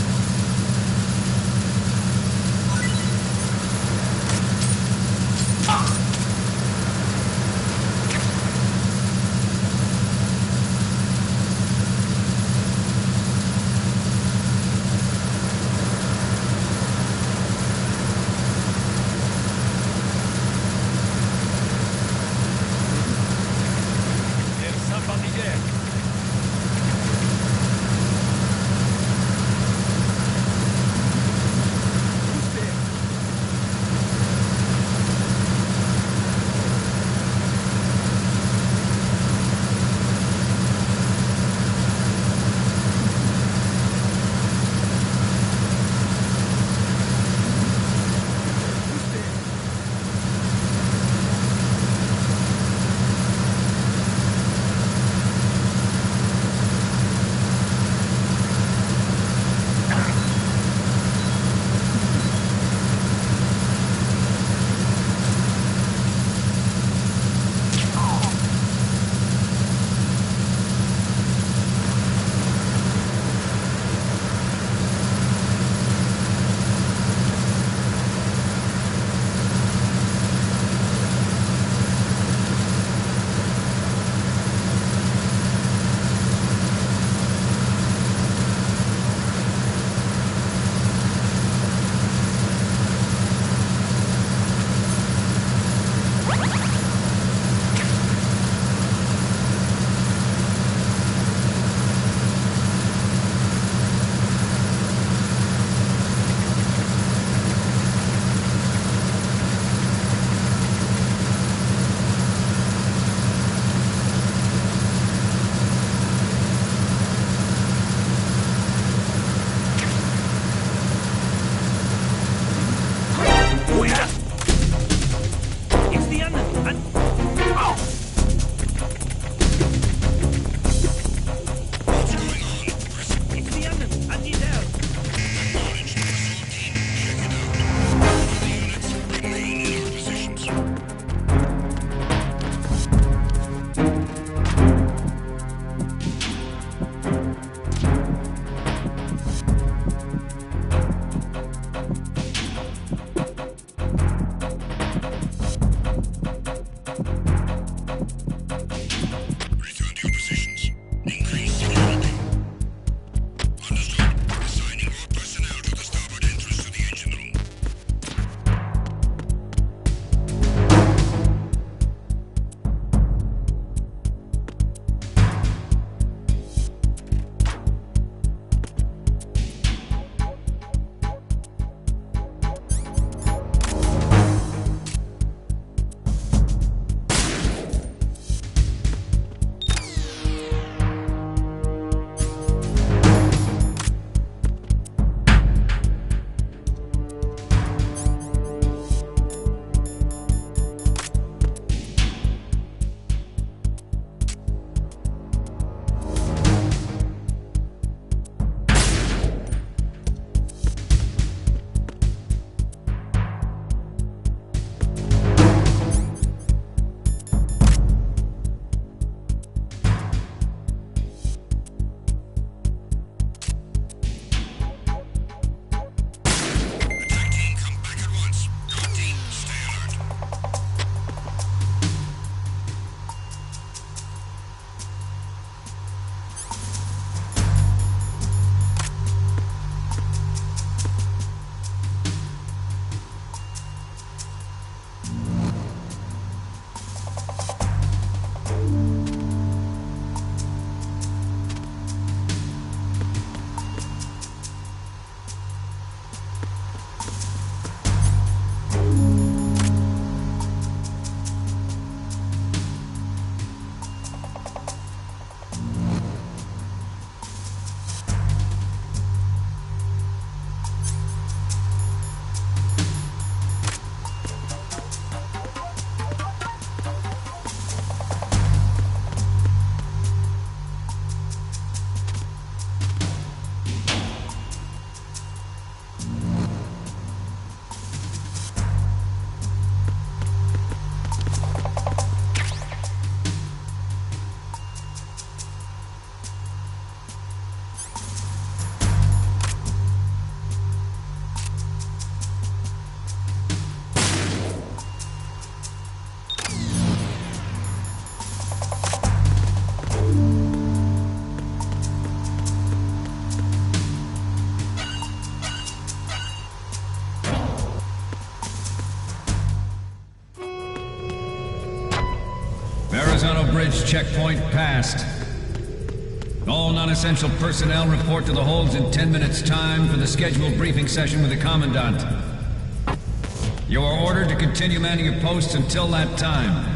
bridge checkpoint passed. All non-essential personnel report to the holds in 10 minutes' time for the scheduled briefing session with the Commandant. You are ordered to continue manning your posts until that time.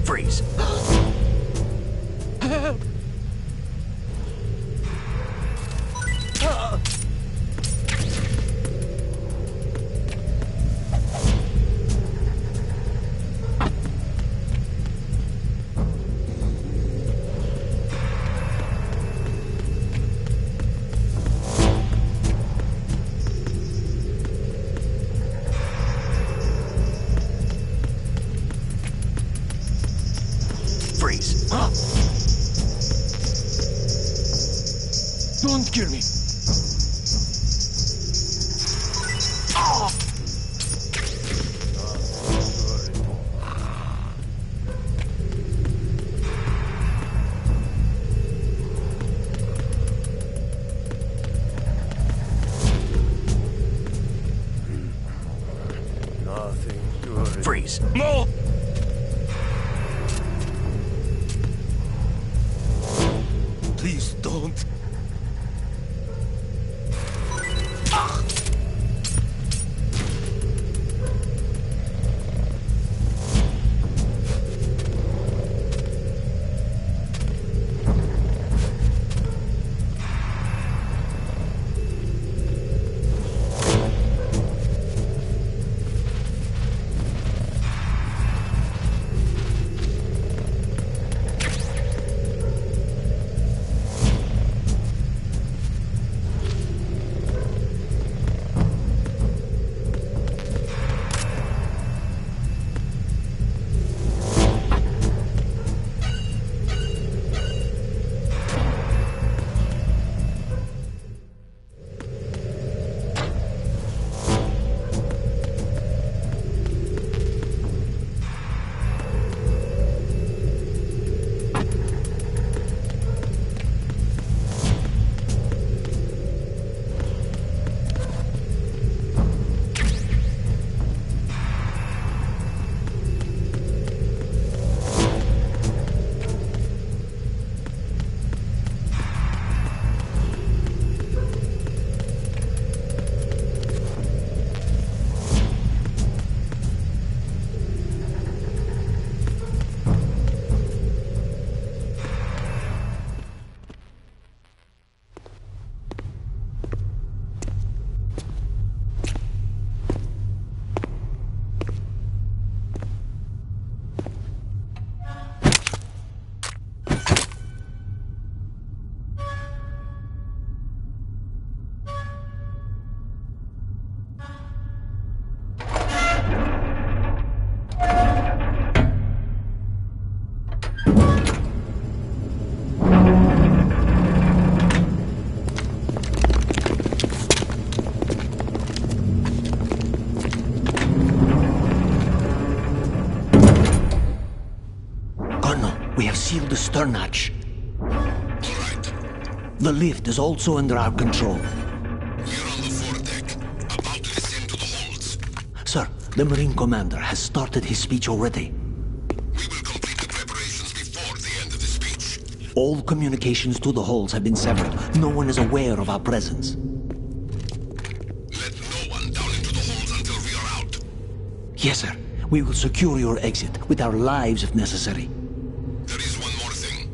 Freeze. Freeze. Don't kill me. Nothing good. Freeze. No! Please don't. We have sealed the stern hatch. All right. The lift is also under our control. We're on the foredeck, about to descend to the holds. Sir, the Marine Commander has started his speech already. We will complete the preparations before the end of the speech. All communications to the holds have been severed. No one is aware of our presence. Let no one down into the holds until we are out. Yes, sir. We will secure your exit with our lives if necessary. There is one more thing.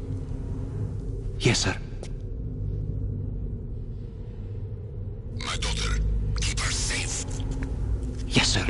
Yes, sir. My daughter, keep her safe. Yes, sir.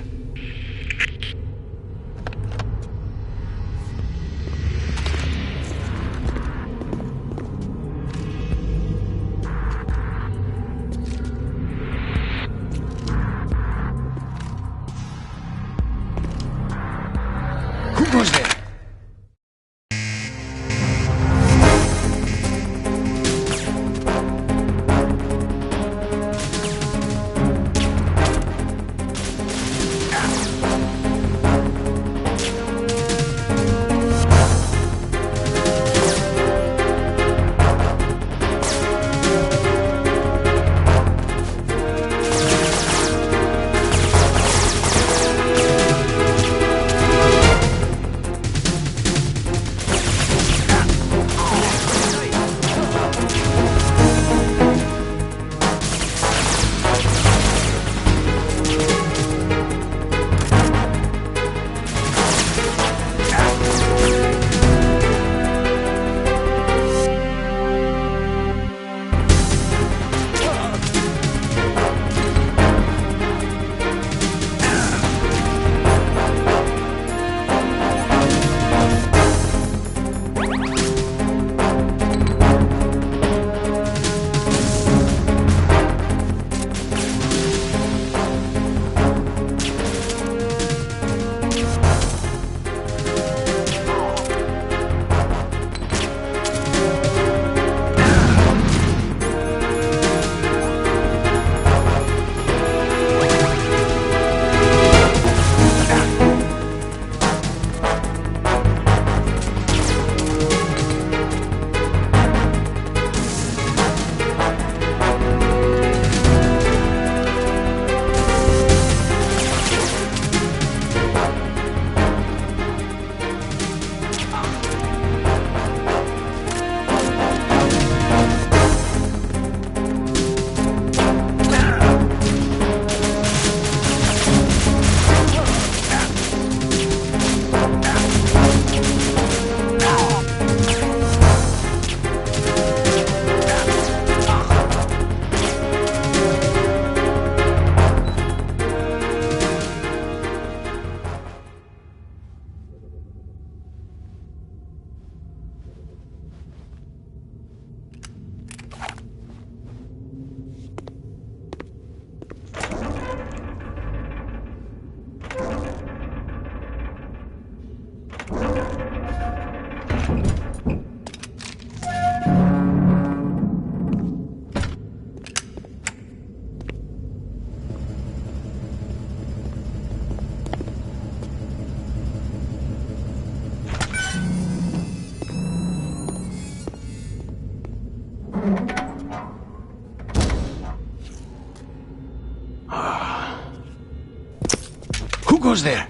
Who goes there?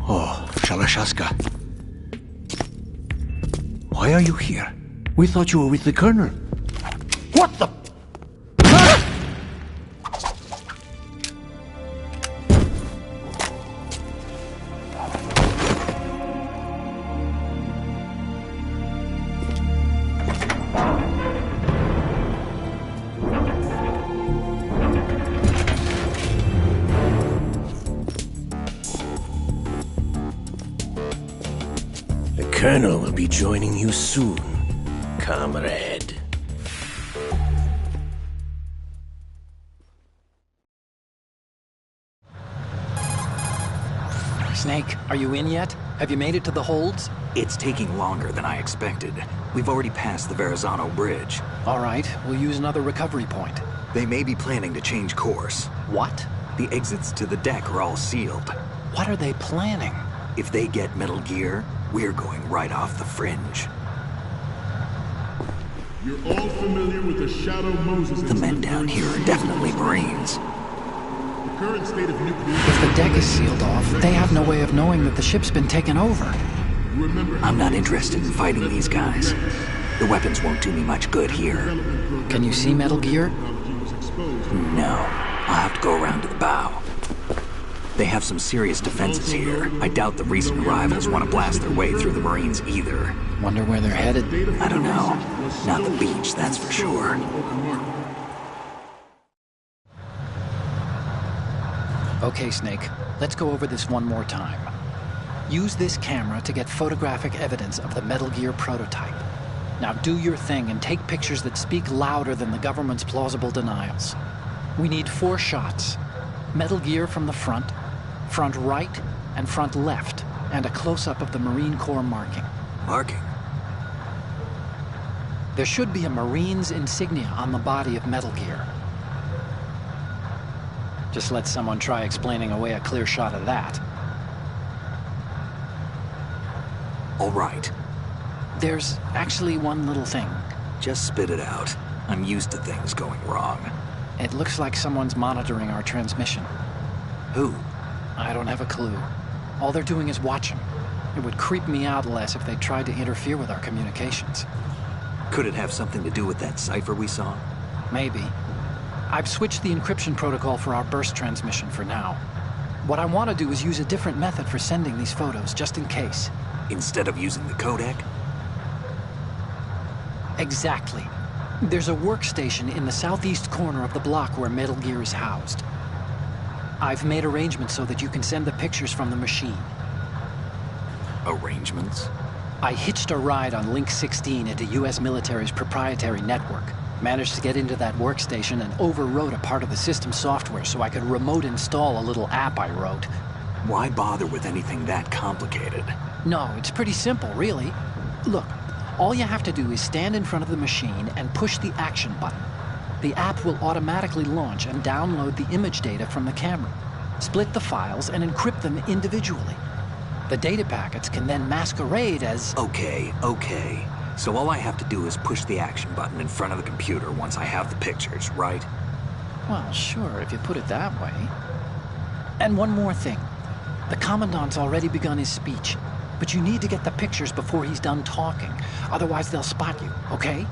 Oh, Shalashaska. Why are you here? We thought you were with the Colonel. What the... The Colonel will be joining you soon, comrade. Snake, are you in yet? Have you made it to the holds? It's taking longer than I expected. We've already passed the Verrazano Bridge. All right, we'll use another recovery point. They may be planning to change course. What? The exits to the deck are all sealed. What are they planning? If they get Metal Gear, we're going right off the fringe. You're all familiar with the Shadow Moses. The men down here are definitely Marines. The current state of nuclear... If the deck is sealed off, they have no way of knowing that the ship's been taken over. I'm not interested in fighting these guys. The weapons won't do me much good here. Can you see Metal Gear? No. I'll have to go around to the bow. They have some serious defenses here. I doubt the recent arrivals want to blast their way through the Marines either. Wonder where they're headed? I don't know. Not the beach, that's for sure. Okay, Snake. Let's go over this one more time. Use this camera to get photographic evidence of the Metal Gear prototype. Now do your thing and take pictures that speak louder than the government's plausible denials. We need 4 shots. Metal Gear from the front right, and front left, and a close-up of the Marine Corps marking. Marking? There should be a Marine's insignia on the body of Metal Gear. Just let someone try explaining away a clear shot of that. All right. There's actually one little thing. Just spit it out. I'm used to things going wrong. It looks like someone's monitoring our transmission. Who? I don't have a clue. All they're doing is watching. It would creep me out less if they tried to interfere with our communications. Could it have something to do with that cipher we saw? Maybe. I've switched the encryption protocol for our burst transmission for now. What I want to do is use a different method for sending these photos, just in case. Instead of using the codec? Exactly. There's a workstation in the southeast corner of the block where Metal Gear is housed. I've made arrangements so that you can send the pictures from the machine. Arrangements? I hitched a ride on Link 16 into U.S. military's proprietary network. Managed to get into that workstation and overwrote a part of the system software so I could remote install a little app I wrote. Why bother with anything that complicated? No, it's pretty simple, really. Look, all you have to do is stand in front of the machine and push the action button. The app will automatically launch and download the image data from the camera, split the files, and encrypt them individually. The data packets can then masquerade as... Okay. So all I have to do is push the action button in front of the computer once I have the pictures, right? Well, sure, if you put it that way. And one more thing. The Commandant's already begun his speech, but you need to get the pictures before he's done talking. Otherwise, they'll spot you, okay?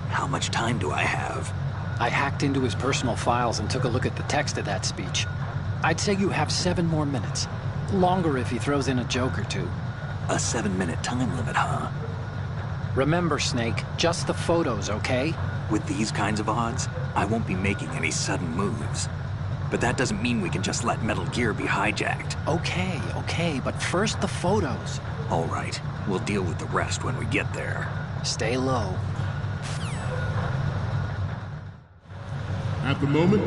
How much time do I have? I hacked into his personal files and took a look at the text of that speech. I'd say you have 7 more minutes. Longer if he throws in a joke or two. A 7-minute time limit, huh? Remember, Snake, just the photos, okay? With these kinds of odds, I won't be making any sudden moves. But that doesn't mean we can just let Metal Gear be hijacked. Okay, but first the photos. All right, we'll deal with the rest when we get there. Stay low. At the moment,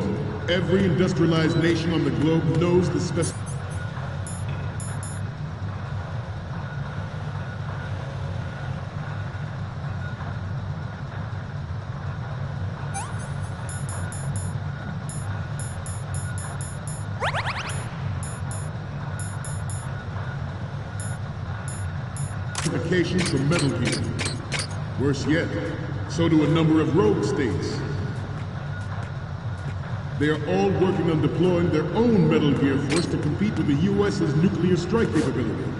every industrialized nation on the globe knows the specifications. For Metal Gear. Worse yet, so do a number of rogue states. They are all working on deploying their own Metal Gear force to compete with the U.S.'s nuclear strike capability.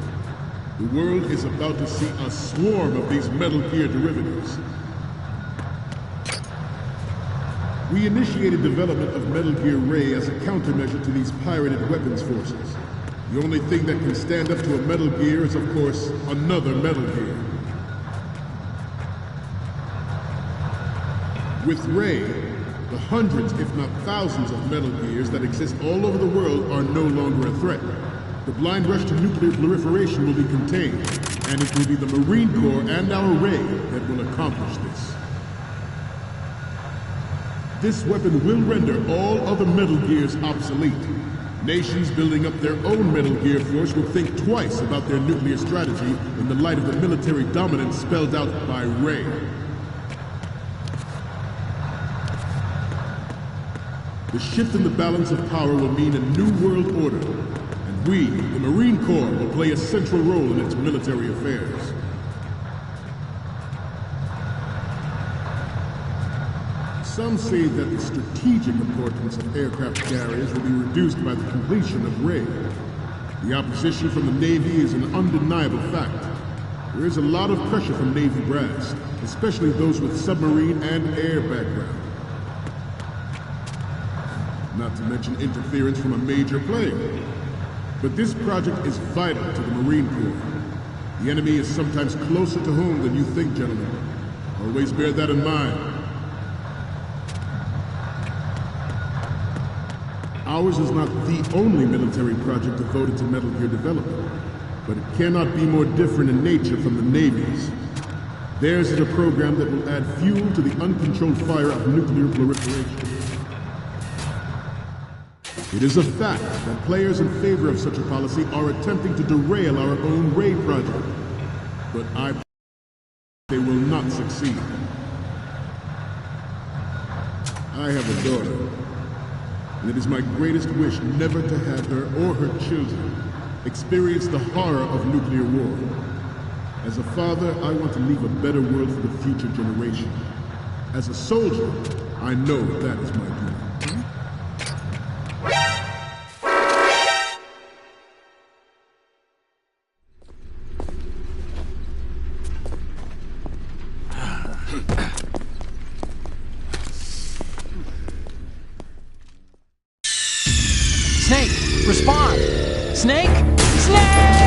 The world is about to see a swarm of these Metal Gear derivatives. We initiated development of Metal Gear Ray as a countermeasure to these pirated weapons forces. The only thing that can stand up to a Metal Gear is, of course, another Metal Gear. With Ray, the hundreds, if not thousands, of Metal Gears that exist all over the world are no longer a threat. The blind rush to nuclear proliferation will be contained, and it will be the Marine Corps and our Ray that will accomplish this. This weapon will render all other Metal Gears obsolete. Nations building up their own Metal Gear force will think twice about their nuclear strategy in the light of the military dominance spelled out by Ray. The shift in the balance of power will mean a new world order, and we, the Marine Corps, will play a central role in its military affairs. Some say that the strategic importance of aircraft carriers will be reduced by the completion of Ray. The opposition from the Navy is an undeniable fact. There is a lot of pressure from Navy brass, especially those with submarine and air background. Not to mention interference from a major player. But this project is vital to the Marine Corps. The enemy is sometimes closer to home than you think, gentlemen. Always bear that in mind. Ours is not the only military project devoted to Metal Gear development, but it cannot be more different in nature from the Navy's. Theirs is a program that will add fuel to the uncontrolled fire of nuclear proliferation. It is a fact that players in favor of such a policy are attempting to derail our own Ray project, but they will not succeed. I have a daughter, and it is my greatest wish never to have her or her children experience the horror of nuclear war. As a father, I want to leave a better world for the future generation. As a soldier, I know that is my duty. Snake, respond! Snake! Snake!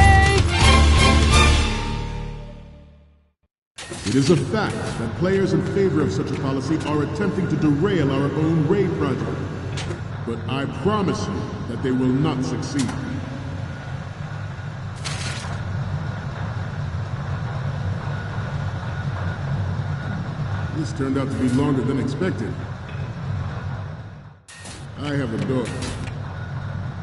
It is a fact that players in favor of such a policy are attempting to derail our own Ray project. But I promise you that they will not succeed. This turned out to be longer than expected. I have a daughter.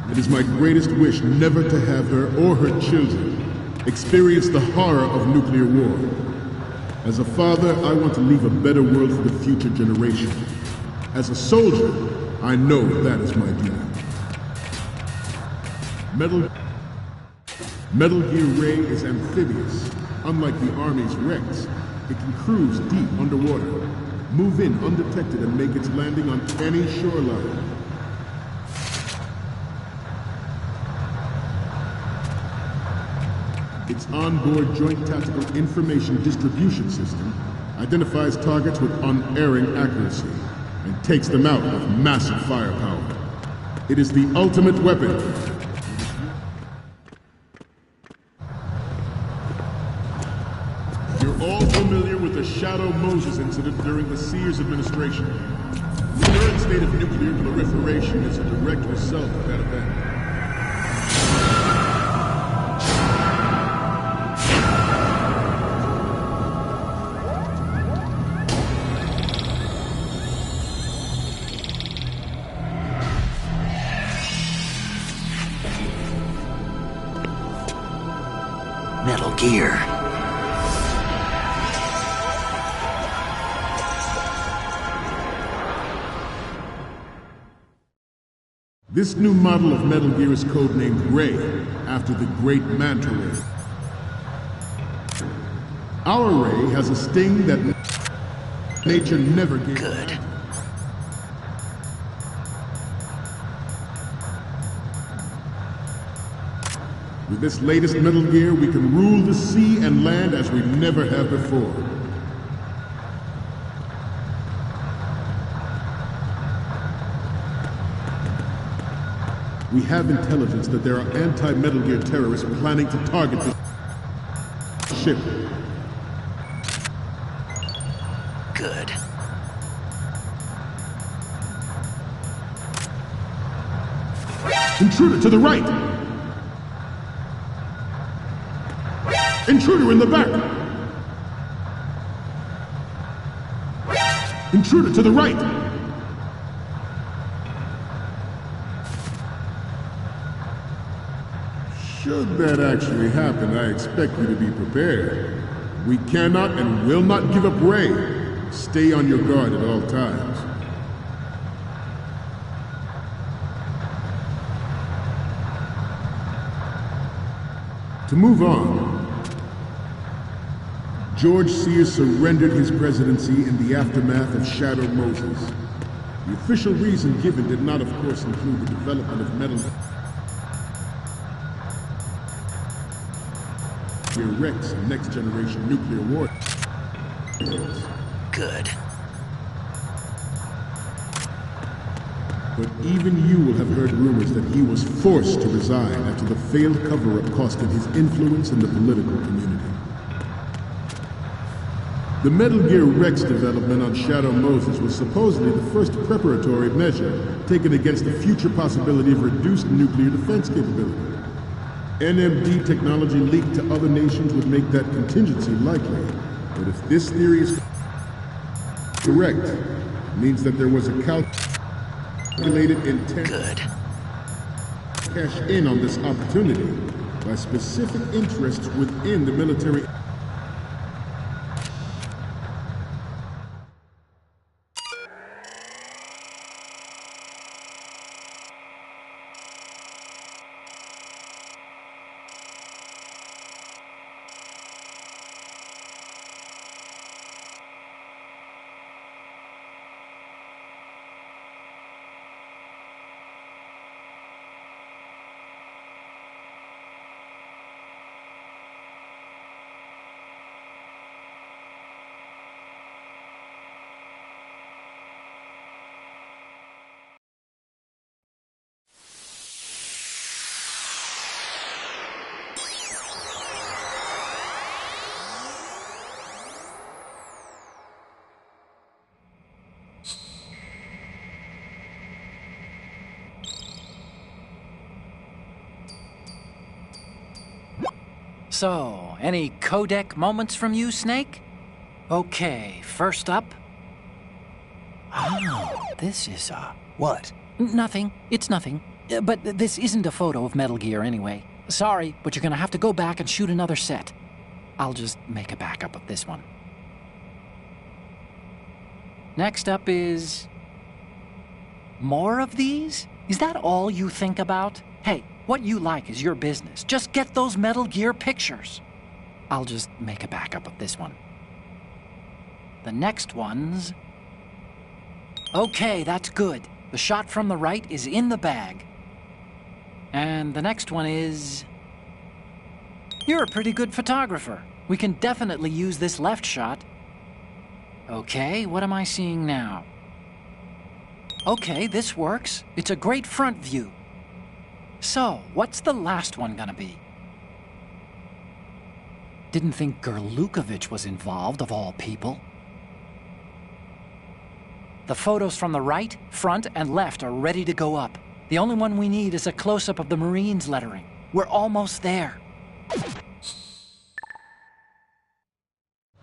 It is my greatest wish never to have her or her children experience the horror of nuclear war. As a father, I want to leave a better world for the future generation. As a soldier, I know that is my duty. Metal Gear Ray is amphibious. Unlike the Army's Rex, it can cruise deep underwater, move in undetected and make its landing on any shoreline. Its onboard Joint Tactical Information Distribution System identifies targets with unerring accuracy and takes them out with massive firepower. It is the ultimate weapon. You're all familiar with the Shadow Moses incident during the Sears administration. The current state of nuclear proliferation is a direct result of that event. Metal Gear. This new model of Metal Gear is codenamed Ray, after the great Manta Ray. Our ray has a sting that nature never gave. Good. With this latest Metal Gear, we can rule the sea and land as we never have before. We have intelligence that there are anti-Metal Gear terrorists planning to target the ship. Good. Intruder to the right! Intruder in the back! Intruder to the right! Should that actually happen, I expect you to be prepared. We cannot and will not give up Ray. Stay on your guard at all times. To move on, George Sears surrendered his presidency in the aftermath of Shadow Moses. The official reason given did not, of course, include the development of Metal Gear Rex and next-generation nuclear warheads. Good. But even you will have heard rumors that he was forced to resign after the failed cover-up cost him his influence in the political community. The Metal Gear Rex development on Shadow Moses was supposedly the first preparatory measure taken against the future possibility of reduced nuclear defense capability. NMD technology leaked to other nations would make that contingency likely. But if this theory is correct, it means that there was a calculated intent to cash in on this opportunity by specific interests within the military. So, any codec moments from you, Snake? Okay, first up. Oh, this is, What? Nothing. It's nothing. But this isn't a photo of Metal Gear anyway. Sorry, but you're gonna have to go back and shoot another set. I'll just make a backup of this one. Next up is... more of these? Is that all you think about? Hey, what you like is your business. Just get those Metal Gear pictures. I'll just make a backup of this one. The next one's... okay, that's good. The shot from the right is in the bag. And the next one is... you're a pretty good photographer. We can definitely use this left shot. Okay, what am I seeing now? Okay, this works. It's a great front view. So, what's the last one gonna be? Didn't think Gerlukovich was involved, of all people. The photos from the right, front, and left are ready to go up. The only one we need is a close-up of the Marines lettering. We're almost there.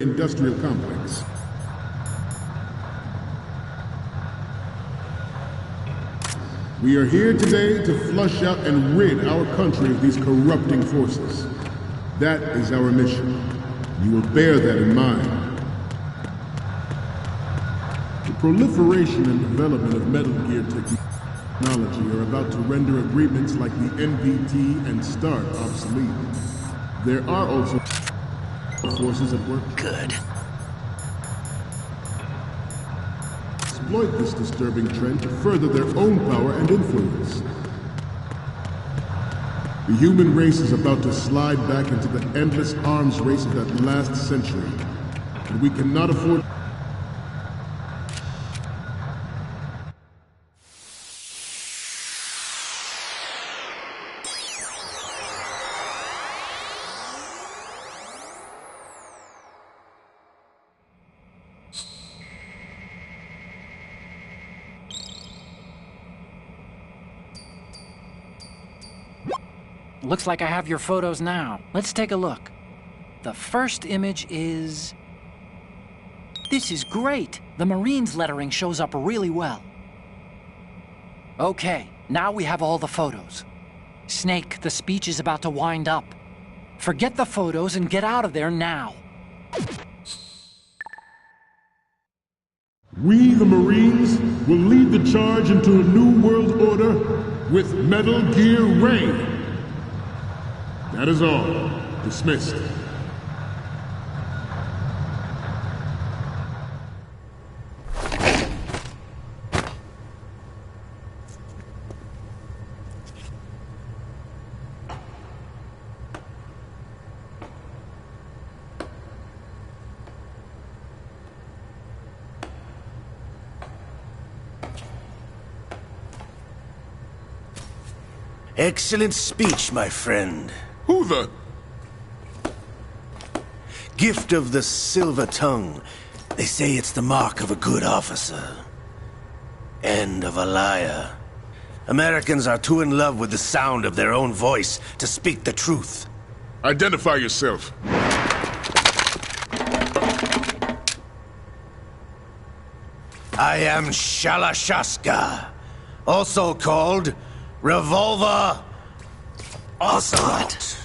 Industrial complex. We are here today to flush out and rid our country of these corrupting forces. That is our mission. You will bear that in mind. The proliferation and development of Metal Gear technology are about to render agreements like the NPT and START obsolete. There are also forces at work. Good. Exploit this disturbing trend to further their own power and influence. The human race is about to slide back into the endless arms race of that last century, and we cannot afford... Looks like I have your photos now. Let's take a look. The first image is... This is great! The Marines lettering shows up really well. Okay, now we have all the photos. Snake, the speech is about to wind up. Forget the photos and get out of there now. We, the Marines, will lead the charge into a new world order with Metal Gear Ray. That is all. Dismissed. Excellent speech, my friend. Who the... Gift of the silver tongue. They say it's the mark of a good officer. And of a liar. Americans are too in love with the sound of their own voice to speak the truth. Identify yourself. I am Shalashaska, also called Revolver Ocelot.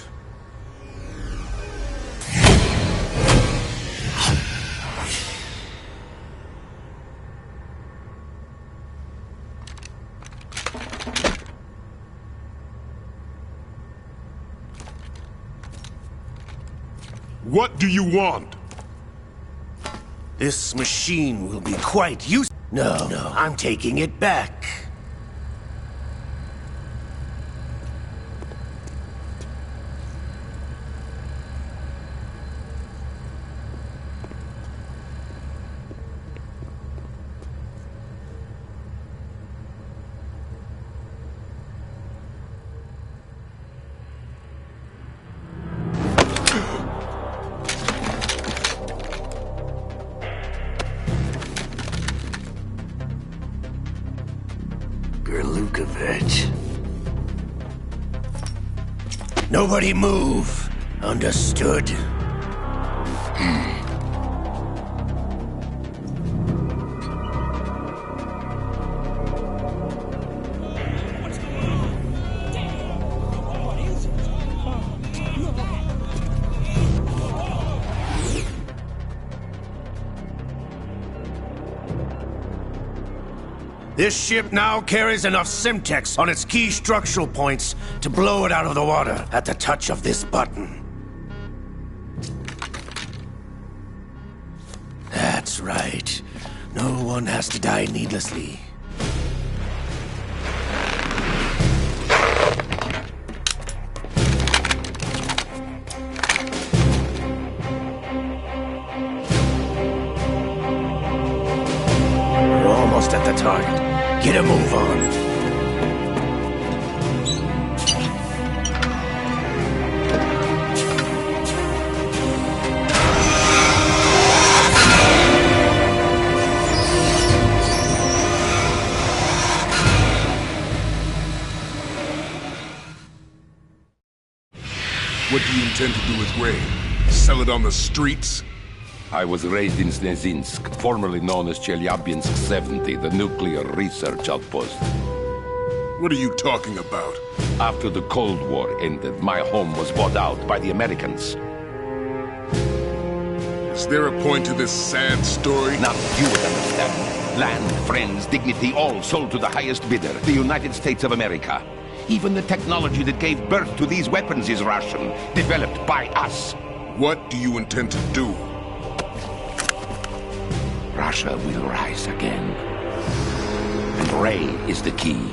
What do you want? This machine will be quite useful. No, I'm taking it back. Nobody move. Understood? This ship now carries enough Simtex on its key structural points to blow it out of the water at the touch of this button. That's right. No one has to die needlessly. We're almost at the target. Get a move on. What do you intend to do with Ray? Sell it on the streets? I was raised in Snezinsk, formerly known as Chelyabinsk 70, the nuclear research outpost. What are you talking about? After the Cold War ended, my home was bought out by the Americans. Is there a point to this sad story? Now you would understand. Land, friends, dignity, all sold to the highest bidder, the United States of America. Even the technology that gave birth to these weapons is Russian, developed by us. What do you intend to do? Russia will rise again. And Ray is the key.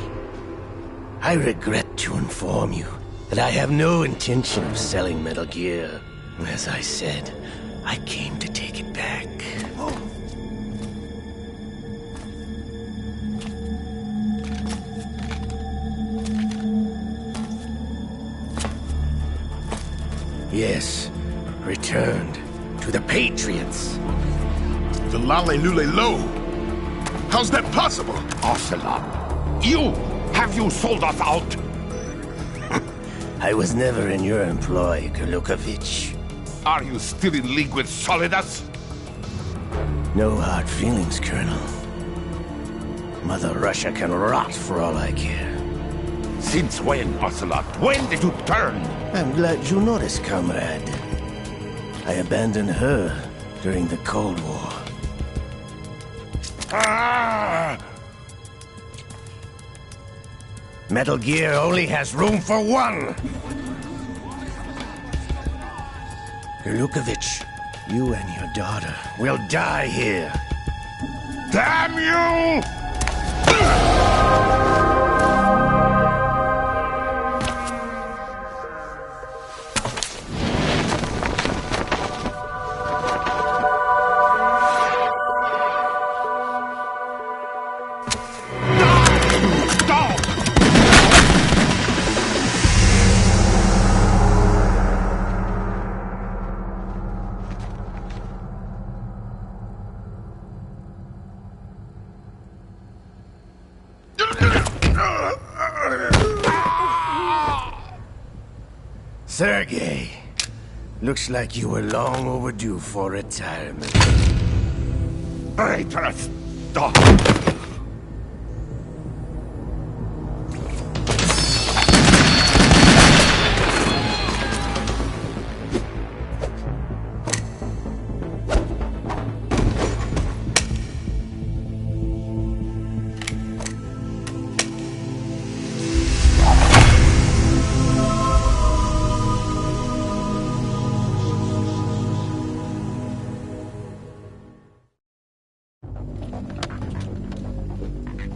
I regret to inform you that I have no intention of selling Metal Gear. As I said, I came to take it back. Yes, returned to the Patriots. The Lale Lule Lo? How's that possible? Ocelot, have you sold us out? I was never in your employ, Golukovich. Are you still in league with Solidus? No hard feelings, Colonel. Mother Russia can rot for all I care. Since when, Ocelot? When did you turn? I'm glad you noticed, comrade. I abandoned her during the Cold War. Ah! Metal Gear only has room for one! Golukovich, you and your daughter will die here. Damn you! Sergei, looks like you were long overdue for retirement. Traitorous dog!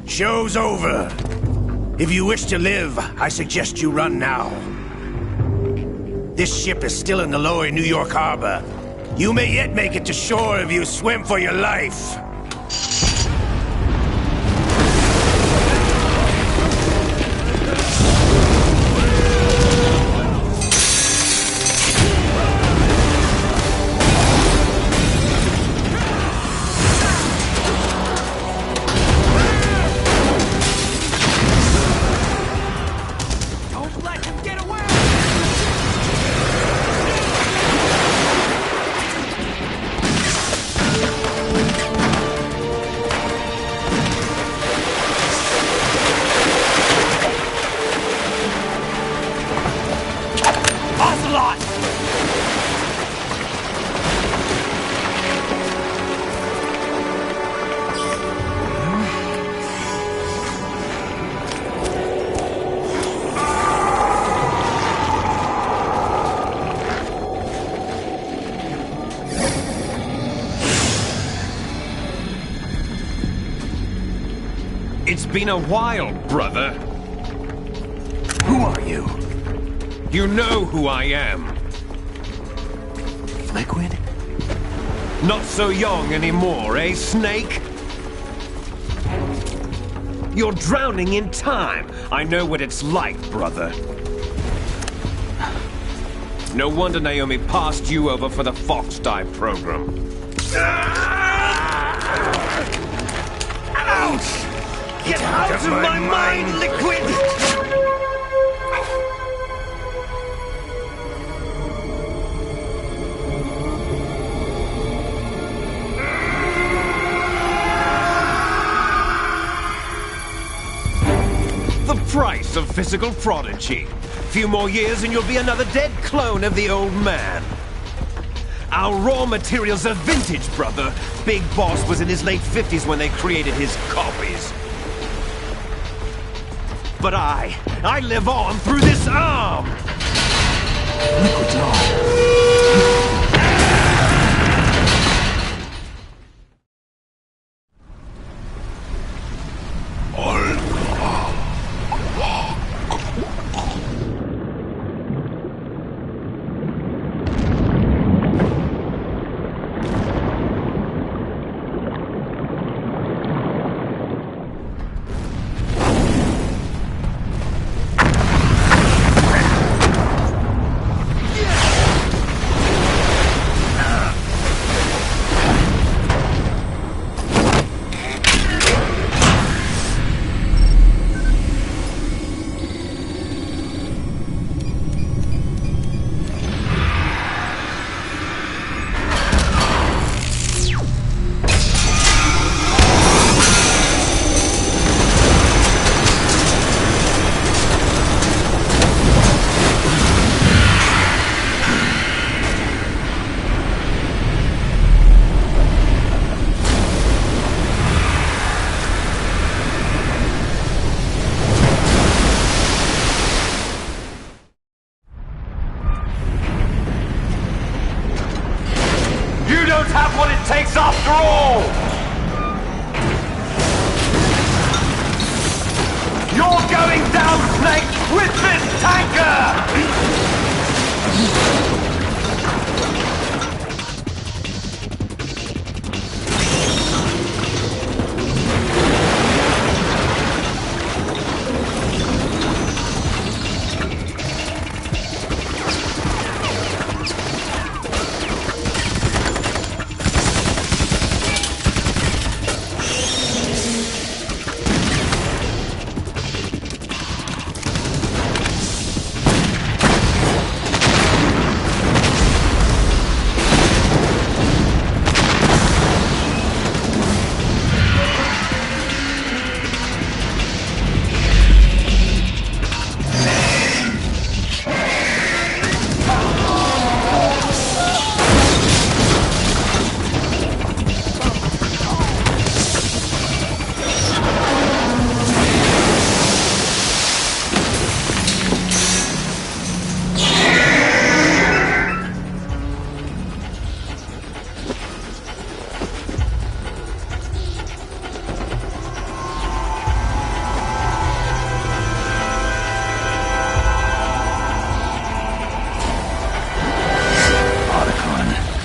Show's over. If you wish to live, I suggest you run now. This ship is still in the lower New York harbor. You may yet make it to shore if you swim for your life. It's been a while, brother. Who are you? You know who I am. Liquid? Not so young anymore, eh, Snake? You're drowning in time. I know what it's like, brother. No wonder Naomi passed you over for the Fox Dive program. Ouch! Get out of my mind, Liquid! The price of physical prodigy. Few more years and you'll be another dead clone of the old man. Our raw materials are vintage, brother. Big Boss was in his late 50s when they created his copies. But I live on through this arm! Liquid's arm. don't have what it takes after all! You're going down, Snake, with this tanker!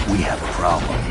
We have a problem.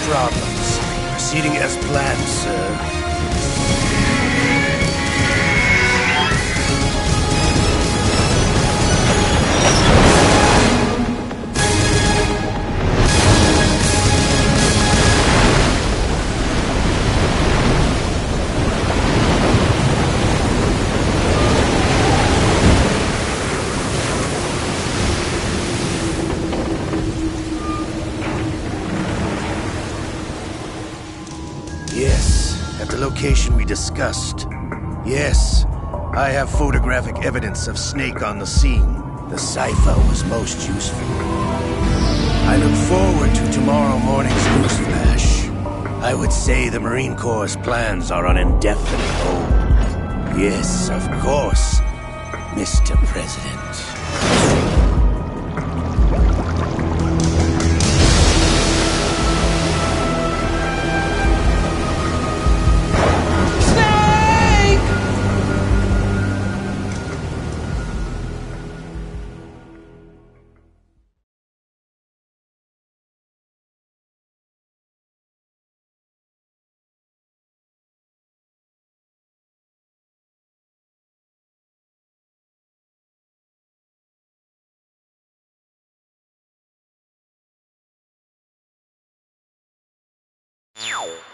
Problems. Proceeding as planned, sir. Yes, at the location we discussed. Yes, I have photographic evidence of Snake on the scene. The cipher was most useful. I look forward to tomorrow morning's news flash. I would say the Marine Corps' plans are on indefinite hold. Yes, of course, Mr. President. Ow.